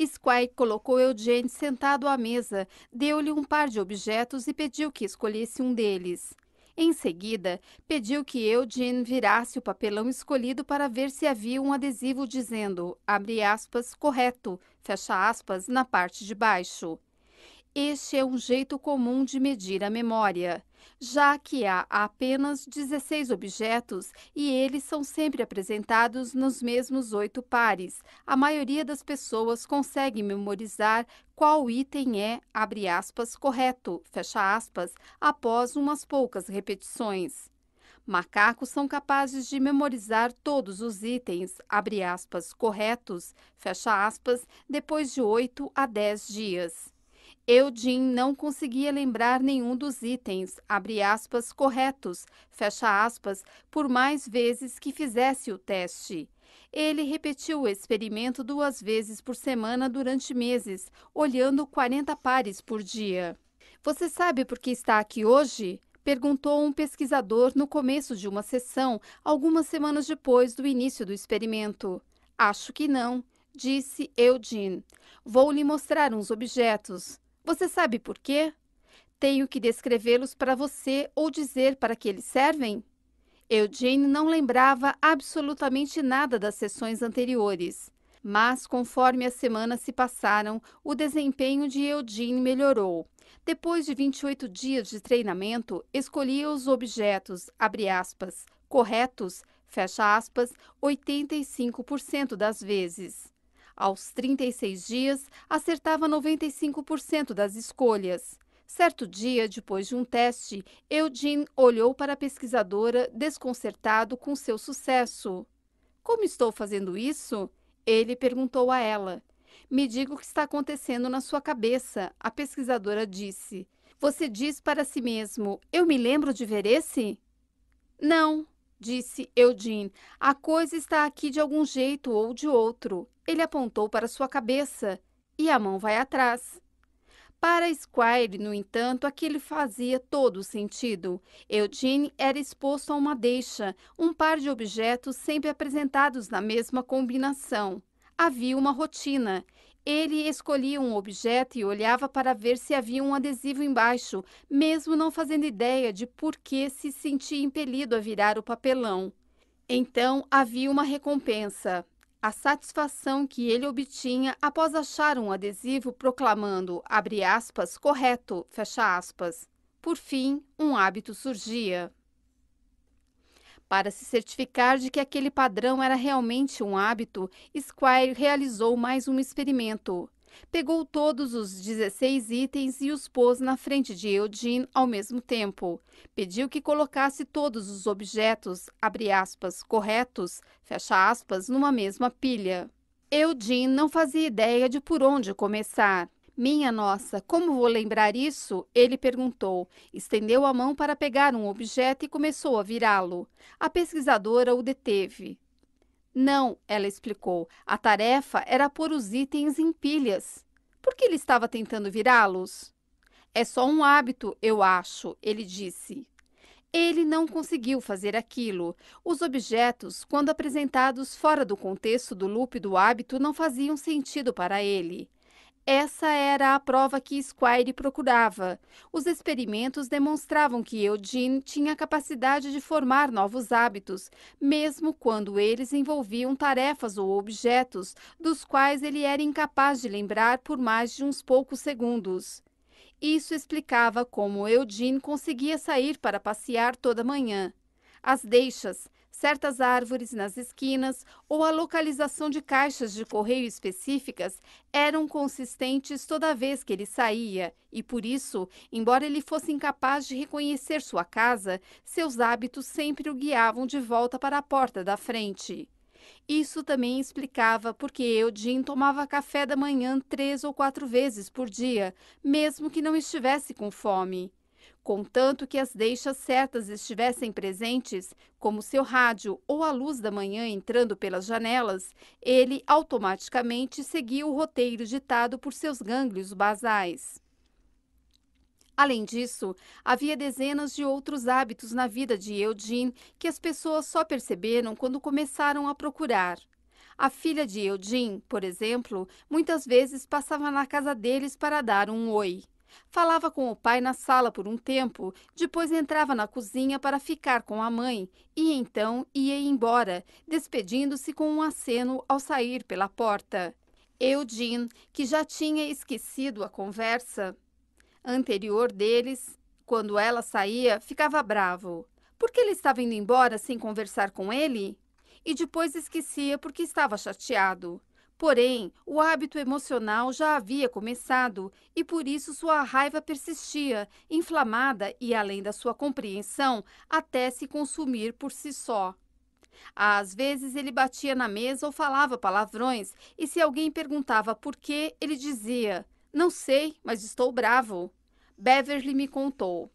Squire colocou Eugene sentado à mesa, deu-lhe um par de objetos e pediu que escolhesse um deles. Em seguida, pediu que Eugene virasse o papelão escolhido para ver se havia um adesivo dizendo, abre aspas, correto, fecha aspas, na parte de baixo. Este é um jeito comum de medir a memória, já que há apenas 16 objetos e eles são sempre apresentados nos mesmos 8 pares. A maioria das pessoas consegue memorizar qual item é, abre aspas, correto, fecha aspas, após umas poucas repetições. Macacos são capazes de memorizar todos os itens, abre aspas, corretos, fecha aspas, depois de 8 a 10 dias. Eugene não conseguia lembrar nenhum dos itens, abre aspas, corretos, fecha aspas, por mais vezes que fizesse o teste. Ele repetiu o experimento 2 vezes por semana durante meses, olhando 40 pares por dia. Você sabe por que está aqui hoje? Perguntou um pesquisador no começo de uma sessão, algumas semanas depois do início do experimento. Acho que não, disse Eugene. Vou lhe mostrar uns objetos. Você sabe por quê? Tenho que descrevê-los para você ou dizer para que eles servem? Eugene não lembrava absolutamente nada das sessões anteriores, mas conforme as semanas se passaram, o desempenho de Eugene melhorou. Depois de 28 dias de treinamento, escolhia os objetos, abre aspas, corretos, fecha aspas, 85% das vezes. Aos 36 dias, acertava 95% das escolhas. Certo dia, depois de um teste, Eugene olhou para a pesquisadora desconcertado com seu sucesso. Como estou fazendo isso? Ele perguntou a ela. Me diga o que está acontecendo na sua cabeça, a pesquisadora disse. Você diz para si mesmo, eu me lembro de ver esse? Não, disse Eugene. A coisa está aqui de algum jeito ou de outro. Ele apontou para sua cabeça e a mão vai atrás. Para Squire, no entanto, aquilo fazia todo o sentido. Eugene era exposto a uma deixa, um par de objetos sempre apresentados na mesma combinação. Havia uma rotina. Ele escolhia um objeto e olhava para ver se havia um adesivo embaixo, mesmo não fazendo ideia de por que se sentia impelido a virar o papelão. Então havia uma recompensa. A satisfação que ele obtinha após achar um adesivo proclamando, abre aspas, correto, fecha aspas. Por fim, um hábito surgia. Para se certificar de que aquele padrão era realmente um hábito, Squire realizou mais um experimento. Pegou todos os 16 itens e os pôs na frente de Eugene ao mesmo tempo. Pediu que colocasse todos os objetos, abre aspas, corretos, fecha aspas, numa mesma pilha. Eugene não fazia ideia de por onde começar. Minha nossa, como vou lembrar isso? Ele perguntou. Estendeu a mão para pegar um objeto e começou a virá-lo. A pesquisadora o deteve. Não, ela explicou. A tarefa era pôr os itens em pilhas. Por que ele estava tentando virá-los? É só um hábito, eu acho, ele disse. Ele não conseguiu fazer aquilo. Os objetos, quando apresentados fora do contexto do loop do hábito, não faziam sentido para ele. Essa era a prova que Squire procurava. Os experimentos demonstravam que Eugene tinha a capacidade de formar novos hábitos, mesmo quando eles envolviam tarefas ou objetos dos quais ele era incapaz de lembrar por mais de uns poucos segundos. Isso explicava como Eugene conseguia sair para passear toda manhã. As deixas, certas árvores nas esquinas ou a localização de caixas de correio específicas eram consistentes toda vez que ele saía e, por isso, embora ele fosse incapaz de reconhecer sua casa, seus hábitos sempre o guiavam de volta para a porta da frente. Isso também explicava por que Eugene tomava café da manhã 3 ou 4 vezes por dia, mesmo que não estivesse com fome. Contanto que as deixas certas estivessem presentes, como seu rádio ou a luz da manhã entrando pelas janelas, ele automaticamente seguia o roteiro ditado por seus gânglios basais. Além disso, havia dezenas de outros hábitos na vida de Eugene que as pessoas só perceberam quando começaram a procurar. A filha de Eugene, por exemplo, muitas vezes passava na casa deles para dar um oi. Falava com o pai na sala por um tempo, depois entrava na cozinha para ficar com a mãe e então ia embora, despedindo-se com um aceno ao sair pela porta. Eugene, que já tinha esquecido a conversa anterior deles, quando ela saía, ficava bravo. Por que ele estava indo embora sem conversar com ele? E depois esquecia porque estava chateado. Porém, o hábito emocional já havia começado e por isso sua raiva persistia, inflamada e, além da sua compreensão, até se consumir por si só. Às vezes ele batia na mesa ou falava palavrões e se alguém perguntava por quê, ele dizia: não sei, mas estou bravo. Beverly me contou.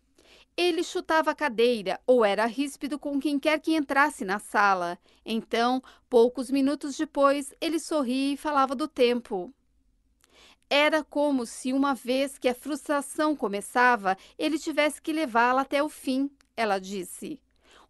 Ele chutava a cadeira ou era ríspido com quem quer que entrasse na sala. Então, poucos minutos depois, ele sorria e falava do tempo. Era como se, uma vez que a frustração começava, ele tivesse que levá-la até o fim, ela disse.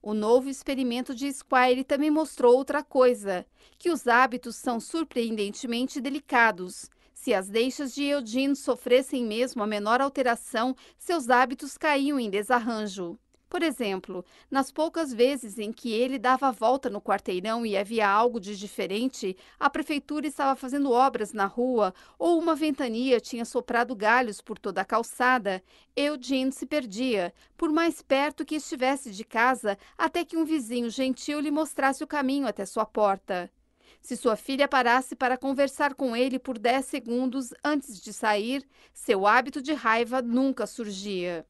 O novo experimento de Squire também mostrou outra coisa, que os hábitos são surpreendentemente delicados. Se as deixas de Eugene sofressem mesmo a menor alteração, seus hábitos caíam em desarranjo. Por exemplo, nas poucas vezes em que ele dava a volta no quarteirão e havia algo de diferente, a prefeitura estava fazendo obras na rua ou uma ventania tinha soprado galhos por toda a calçada, Eugene se perdia, por mais perto que estivesse de casa, até que um vizinho gentil lhe mostrasse o caminho até sua porta. Se sua filha parasse para conversar com ele por 10 segundos antes de sair, seu hábito de raiva nunca surgia.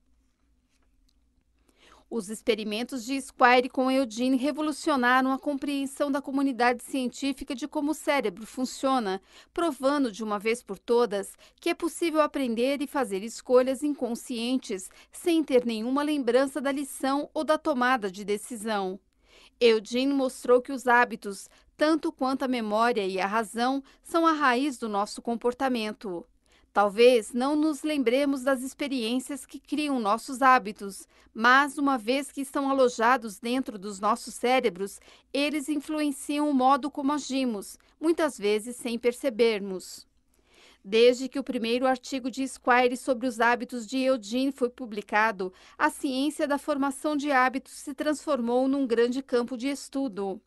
Os experimentos de Squire com Eugene revolucionaram a compreensão da comunidade científica de como o cérebro funciona, provando de uma vez por todas que é possível aprender e fazer escolhas inconscientes sem ter nenhuma lembrança da lição ou da tomada de decisão. Eugene mostrou que os hábitos, tanto quanto a memória e a razão, são a raiz do nosso comportamento. Talvez não nos lembremos das experiências que criam nossos hábitos, mas uma vez que estão alojados dentro dos nossos cérebros, eles influenciam o modo como agimos, muitas vezes sem percebermos. Desde que o primeiro artigo de Squire sobre os hábitos de Eugene foi publicado, a ciência da formação de hábitos se transformou num grande campo de estudo.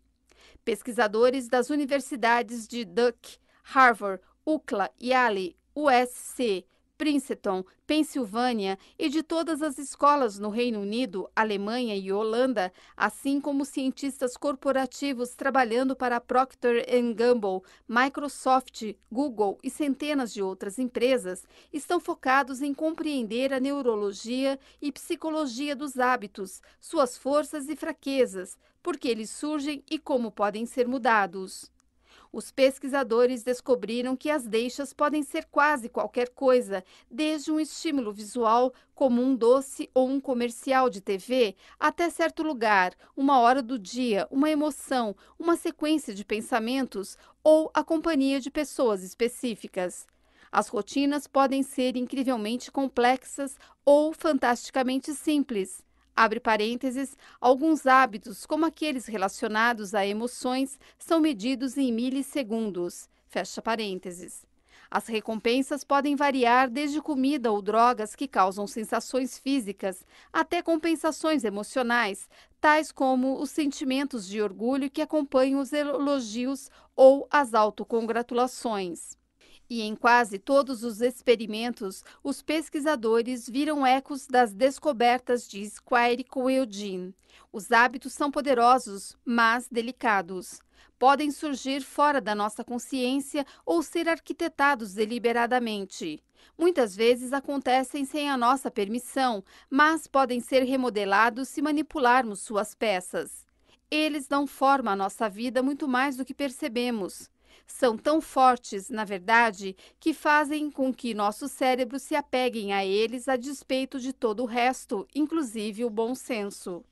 Pesquisadores das universidades de Duke, Harvard, UCLA, Yale, USC, Princeton, Pensilvânia e de todas as escolas no Reino Unido, Alemanha e Holanda, assim como cientistas corporativos trabalhando para a Procter & Gamble, Microsoft, Google e centenas de outras empresas, estão focados em compreender a neurologia e psicologia dos hábitos, suas forças e fraquezas, por que eles surgem e como podem ser mudados. Os pesquisadores descobriram que as deixas podem ser quase qualquer coisa, desde um estímulo visual, como um doce ou um comercial de TV, até certo lugar, uma hora do dia, uma emoção, uma sequência de pensamentos ou a companhia de pessoas específicas. As rotinas podem ser incrivelmente complexas ou fantasticamente simples. Abre parênteses, alguns hábitos, como aqueles relacionados a emoções, são medidos em milissegundos. Fecha parênteses. As recompensas podem variar desde comida ou drogas que causam sensações físicas, até compensações emocionais, tais como os sentimentos de orgulho que acompanham os elogios ou as autocongratulações. E em quase todos os experimentos, os pesquisadores viram ecos das descobertas de Squire com Eugene. Os hábitos são poderosos, mas delicados. Podem surgir fora da nossa consciência ou ser arquitetados deliberadamente. Muitas vezes acontecem sem a nossa permissão, mas podem ser remodelados se manipularmos suas peças. Eles dão forma à nossa vida muito mais do que percebemos. São tão fortes, na verdade, que fazem com que nossos cérebros se apeguem a eles a despeito de todo o resto, inclusive o bom senso.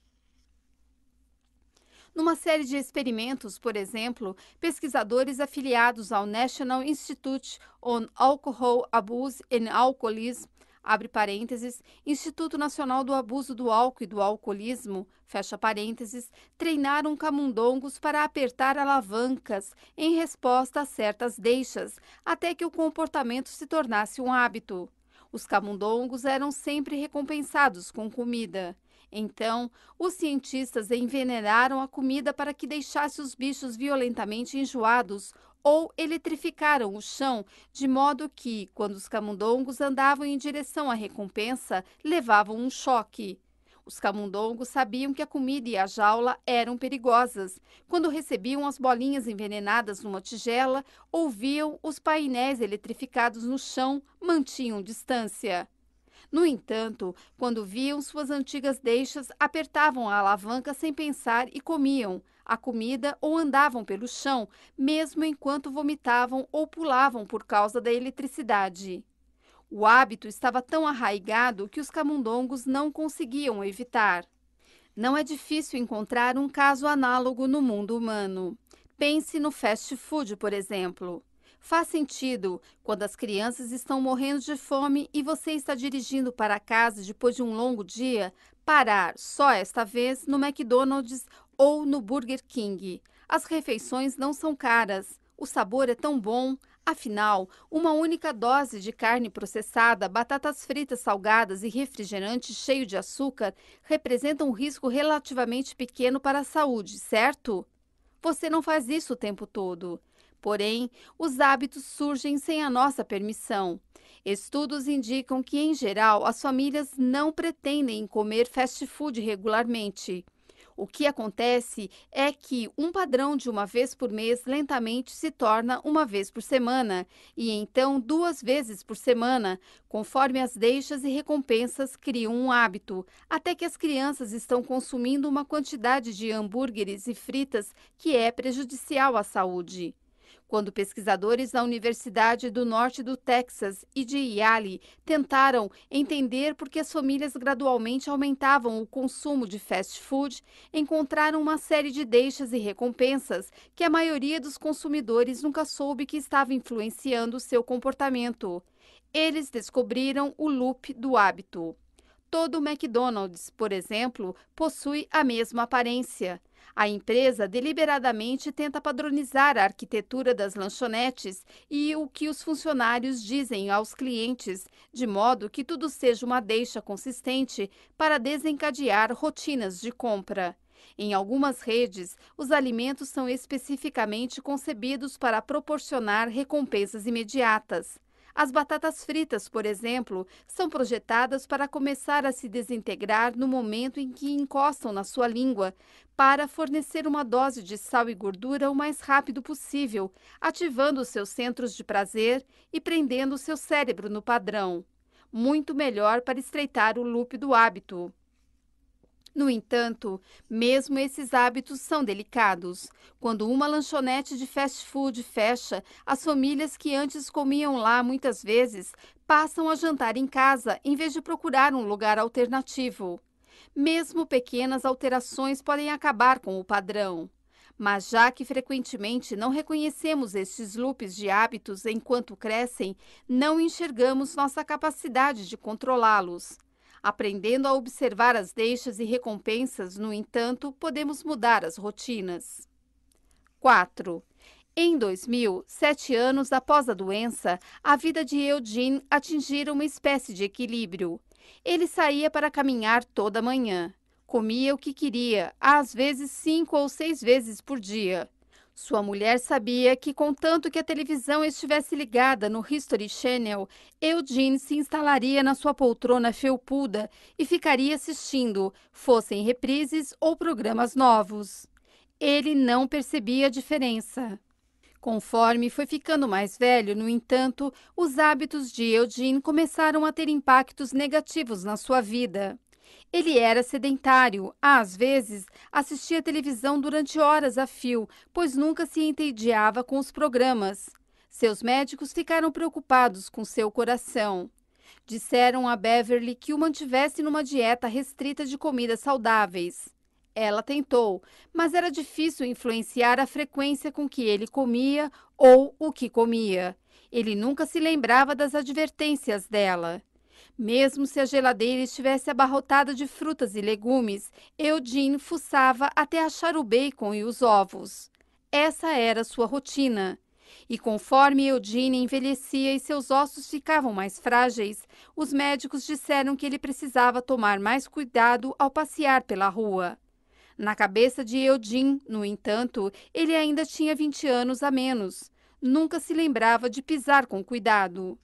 Numa série de experimentos, por exemplo, pesquisadores afiliados ao National Institute on Alcohol Abuse and Alcoholism, abre parênteses, Instituto Nacional do Abuso do Álcool e do Alcoolismo, fecha parênteses, treinaram camundongos para apertar alavancas em resposta a certas deixas, até que o comportamento se tornasse um hábito. Os camundongos eram sempre recompensados com comida. Então, os cientistas envenenaram a comida para que deixasse os bichos violentamente enjoados ou eletrificaram o chão, de modo que, quando os camundongos andavam em direção à recompensa, levavam um choque. Os camundongos sabiam que a comida e a jaula eram perigosas. Quando recebiam as bolinhas envenenadas numa tigela, ouviam os painéis eletrificados no chão, mantinham distância. No entanto, quando viam suas antigas deixas, apertavam a alavanca sem pensar e comiam a comida ou andavam pelo chão, mesmo enquanto vomitavam ou pulavam por causa da eletricidade. O hábito estava tão arraigado que os camundongos não conseguiam evitar. Não é difícil encontrar um caso análogo no mundo humano. Pense no fast food, por exemplo. Faz sentido quando as crianças estão morrendo de fome e você está dirigindo para casa depois de um longo dia, parar, só esta vez, no McDonald's ou no Burger King. As refeições não são caras, o sabor é tão bom. Afinal, uma única dose de carne processada, batatas fritas salgadas e refrigerante cheio de açúcar representa um risco relativamente pequeno para a saúde, certo? Você não faz isso o tempo todo. Porém, os hábitos surgem sem a nossa permissão. Estudos indicam que, em geral, as famílias não pretendem comer fast food regularmente. O que acontece é que um padrão de uma vez por mês lentamente se torna uma vez por semana e então 2 vezes por semana, conforme as deixas e recompensas criam um hábito, até que as crianças estão consumindo uma quantidade de hambúrgueres e fritas que é prejudicial à saúde. Quando pesquisadores da Universidade do Norte do Texas e de Yale tentaram entender por que as famílias gradualmente aumentavam o consumo de fast food, encontraram uma série de deixas e recompensas que a maioria dos consumidores nunca soube que estava influenciando seu comportamento. Eles descobriram o loop do hábito. Todo o McDonald's, por exemplo, possui a mesma aparência. A empresa deliberadamente tenta padronizar a arquitetura das lanchonetes e o que os funcionários dizem aos clientes, de modo que tudo seja uma deixa consistente para desencadear rotinas de compra. Em algumas redes, os alimentos são especificamente concebidos para proporcionar recompensas imediatas. As batatas fritas, por exemplo, são projetadas para começar a se desintegrar no momento em que encostam na sua língua, para fornecer uma dose de sal e gordura o mais rápido possível, ativando seus centros de prazer e prendendo seu cérebro no padrão. Muito melhor para estreitar o loop do hábito. No entanto, mesmo esses hábitos são delicados. Quando uma lanchonete de fast food fecha, as famílias que antes comiam lá muitas vezes passam a jantar em casa em vez de procurar um lugar alternativo. Mesmo pequenas alterações podem acabar com o padrão. Mas já que frequentemente não reconhecemos estes loops de hábitos enquanto crescem, não enxergamos nossa capacidade de controlá-los. Aprendendo a observar as deixas e recompensas, no entanto, podemos mudar as rotinas. 4. Em 2000, 7 anos após a doença, a vida de Eugene atingira uma espécie de equilíbrio. Ele saía para caminhar toda manhã. Comia o que queria, às vezes 5 ou 6 vezes por dia. Sua mulher sabia que, contanto que a televisão estivesse ligada no History Channel, Eugene se instalaria na sua poltrona felpuda e ficaria assistindo, fossem reprises ou programas novos. Ele não percebia a diferença. Conforme foi ficando mais velho, no entanto, os hábitos de Eugene começaram a ter impactos negativos na sua vida. Ele era sedentário, às vezes assistia televisão durante horas a fio, pois nunca se entediava com os programas. Seus médicos ficaram preocupados com seu coração. Disseram a Beverly que o mantivesse numa dieta restrita de comidas saudáveis. Ela tentou, mas era difícil influenciar a frequência com que ele comia ou o que comia. Ele nunca se lembrava das advertências dela. Mesmo se a geladeira estivesse abarrotada de frutas e legumes, Eugene fuçava até achar o bacon e os ovos. Essa era sua rotina. E conforme Eugene envelhecia e seus ossos ficavam mais frágeis, os médicos disseram que ele precisava tomar mais cuidado ao passear pela rua. Na cabeça de Eugene, no entanto, ele ainda tinha 20 anos a menos. Nunca se lembrava de pisar com cuidado.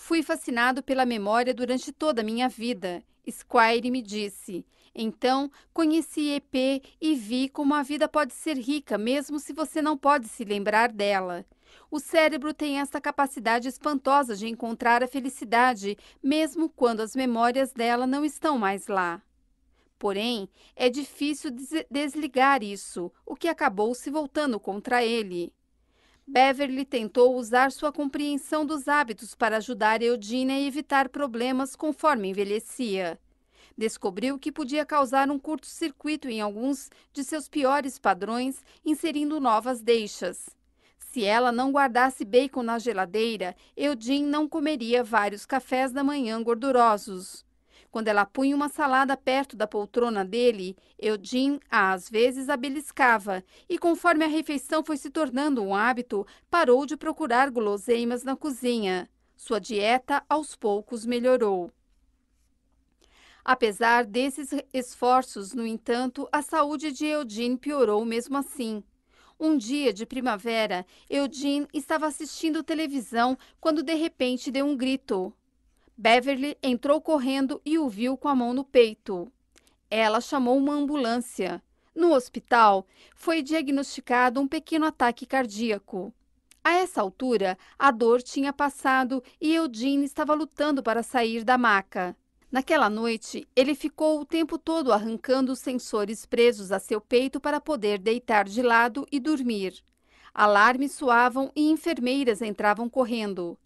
Fui fascinado pela memória durante toda a minha vida, Squire me disse. Então, conheci EP e vi como a vida pode ser rica mesmo se você não pode se lembrar dela. O cérebro tem essa capacidade espantosa de encontrar a felicidade, mesmo quando as memórias dela não estão mais lá. Porém, é difícil desligar isso, o que acabou se voltando contra ele. Beverly tentou usar sua compreensão dos hábitos para ajudar Eugene a evitar problemas conforme envelhecia. Descobriu que podia causar um curto-circuito em alguns de seus piores padrões, inserindo novas deixas. Se ela não guardasse bacon na geladeira, Eugene não comeria vários cafés da manhã gordurosos. Quando ela punha uma salada perto da poltrona dele, Eugene às vezes a beliscava e, conforme a refeição foi se tornando um hábito, parou de procurar guloseimas na cozinha. Sua dieta, aos poucos, melhorou. Apesar desses esforços, no entanto, a saúde de Eugene piorou mesmo assim. Um dia de primavera, Eugene estava assistindo televisão quando de repente deu um grito. Beverly entrou correndo e o viu com a mão no peito. Ela chamou uma ambulância. No hospital, foi diagnosticado um pequeno ataque cardíaco. A essa altura, a dor tinha passado e Eugene estava lutando para sair da maca. Naquela noite, ele ficou o tempo todo arrancando os sensores presos a seu peito para poder deitar de lado e dormir. Alarmes soavam e enfermeiras entravam correndo.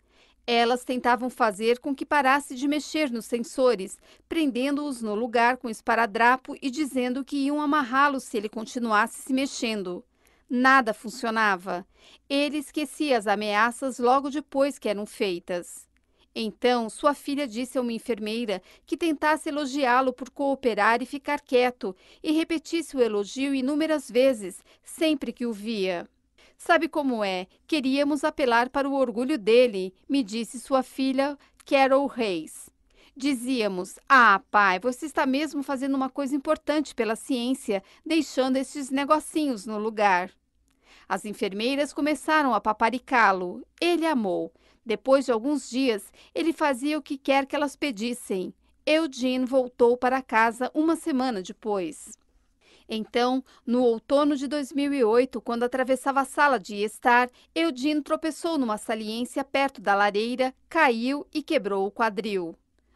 Elas tentavam fazer com que parasse de mexer nos sensores, prendendo-os no lugar com esparadrapo e dizendo que iam amarrá-lo se ele continuasse se mexendo. Nada funcionava. Ele esquecia as ameaças logo depois que eram feitas. Então, sua filha disse a uma enfermeira que tentasse elogiá-lo por cooperar e ficar quieto, e repetisse o elogio inúmeras vezes, sempre que o via. Sabe como é? Queríamos apelar para o orgulho dele, me disse sua filha, Carol Reis. Dizíamos, pai, você está mesmo fazendo uma coisa importante pela ciência, deixando estes negocinhos no lugar. As enfermeiras começaram a paparicá-lo. Ele amou. Depois de alguns dias, ele fazia o que quer que elas pedissem. Eugene voltou para casa uma semana depois. Então, no outono de 2008, quando atravessava a sala de estar, Eugene tropeçou numa saliência perto da lareira, caiu e quebrou o quadril.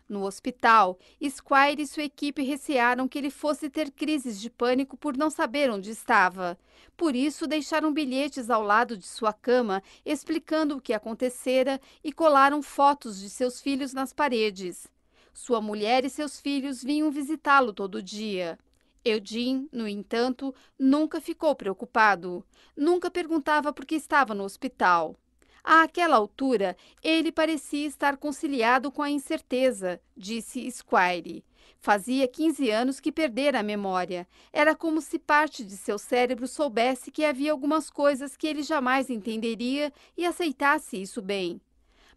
No hospital, Squire e sua equipe recearam que ele fosse ter crises de pânico por não saber onde estava. Por isso, deixaram bilhetes ao lado de sua cama, explicando o que acontecera e colaram fotos de seus filhos nas paredes. Sua mulher e seus filhos vinham visitá-lo todo dia. Eugene, no entanto, nunca ficou preocupado. Nunca perguntava por que estava no hospital. Àquela altura, ele parecia estar conciliado com a incerteza, disse Squire. Fazia 15 anos que perdera a memória. Era como se parte de seu cérebro soubesse que havia algumas coisas que ele jamais entenderia e aceitasse isso bem.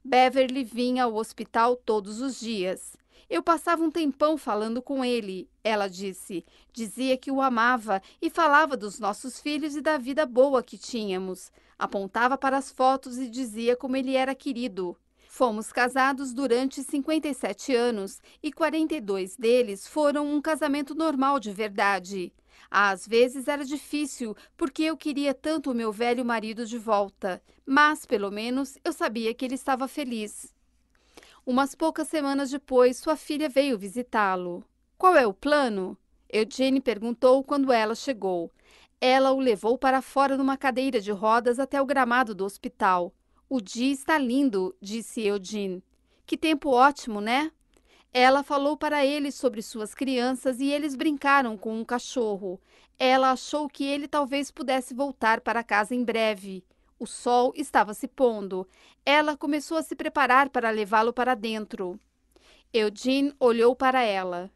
Beverly vinha ao hospital todos os dias. Eu passava um tempão falando com ele, ela disse. Dizia que o amava e falava dos nossos filhos e da vida boa que tínhamos. Apontava para as fotos e dizia como ele era querido. Fomos casados durante 57 anos e 42 deles foram um casamento normal de verdade. Às vezes era difícil, porque eu queria tanto o meu velho marido de volta, mas, pelo menos, eu sabia que ele estava feliz. Umas poucas semanas depois, sua filha veio visitá-lo. Qual é o plano? Eugene perguntou quando ela chegou. Ela o levou para fora numa cadeira de rodas até o gramado do hospital. O dia está lindo, disse Eugene. Que tempo ótimo, né? Ela falou para ele sobre suas crianças e eles brincaram com um cachorro. Ela achou que ele talvez pudesse voltar para casa em breve. O sol estava se pondo. Ela começou a se preparar para levá-lo para dentro. Eugene olhou para ela.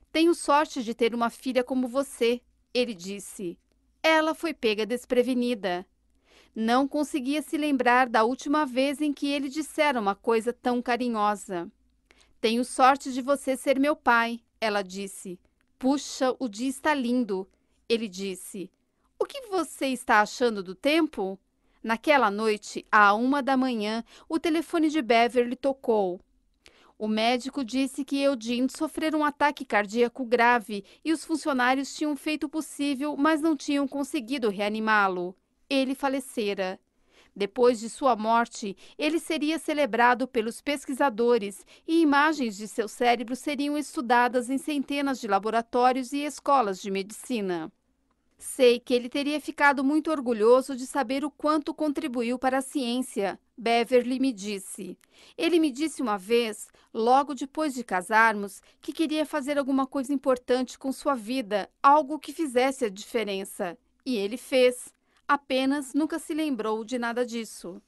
Tenho sorte de ter uma filha como você, ele disse. Ela foi pega desprevenida. Não conseguia se lembrar da última vez em que ele dissera uma coisa tão carinhosa. Tenho sorte de você ser meu pai, ela disse. Puxa, o dia está lindo, ele disse. O que você está achando do tempo? Naquela noite, à 1 da manhã, o telefone de Beverly tocou. O médico disse que Eugene sofrera um ataque cardíaco grave e os funcionários tinham feito o possível, mas não tinham conseguido reanimá-lo. Ele falecera. Depois de sua morte, ele seria celebrado pelos pesquisadores e imagens de seu cérebro seriam estudadas em centenas de laboratórios e escolas de medicina. Sei que ele teria ficado muito orgulhoso de saber o quanto contribuiu para a ciência, Beverly me disse. Ele me disse uma vez, logo depois de casarmos, que queria fazer alguma coisa importante com sua vida, algo que fizesse a diferença. E ele fez. Apenas nunca se lembrou de nada disso.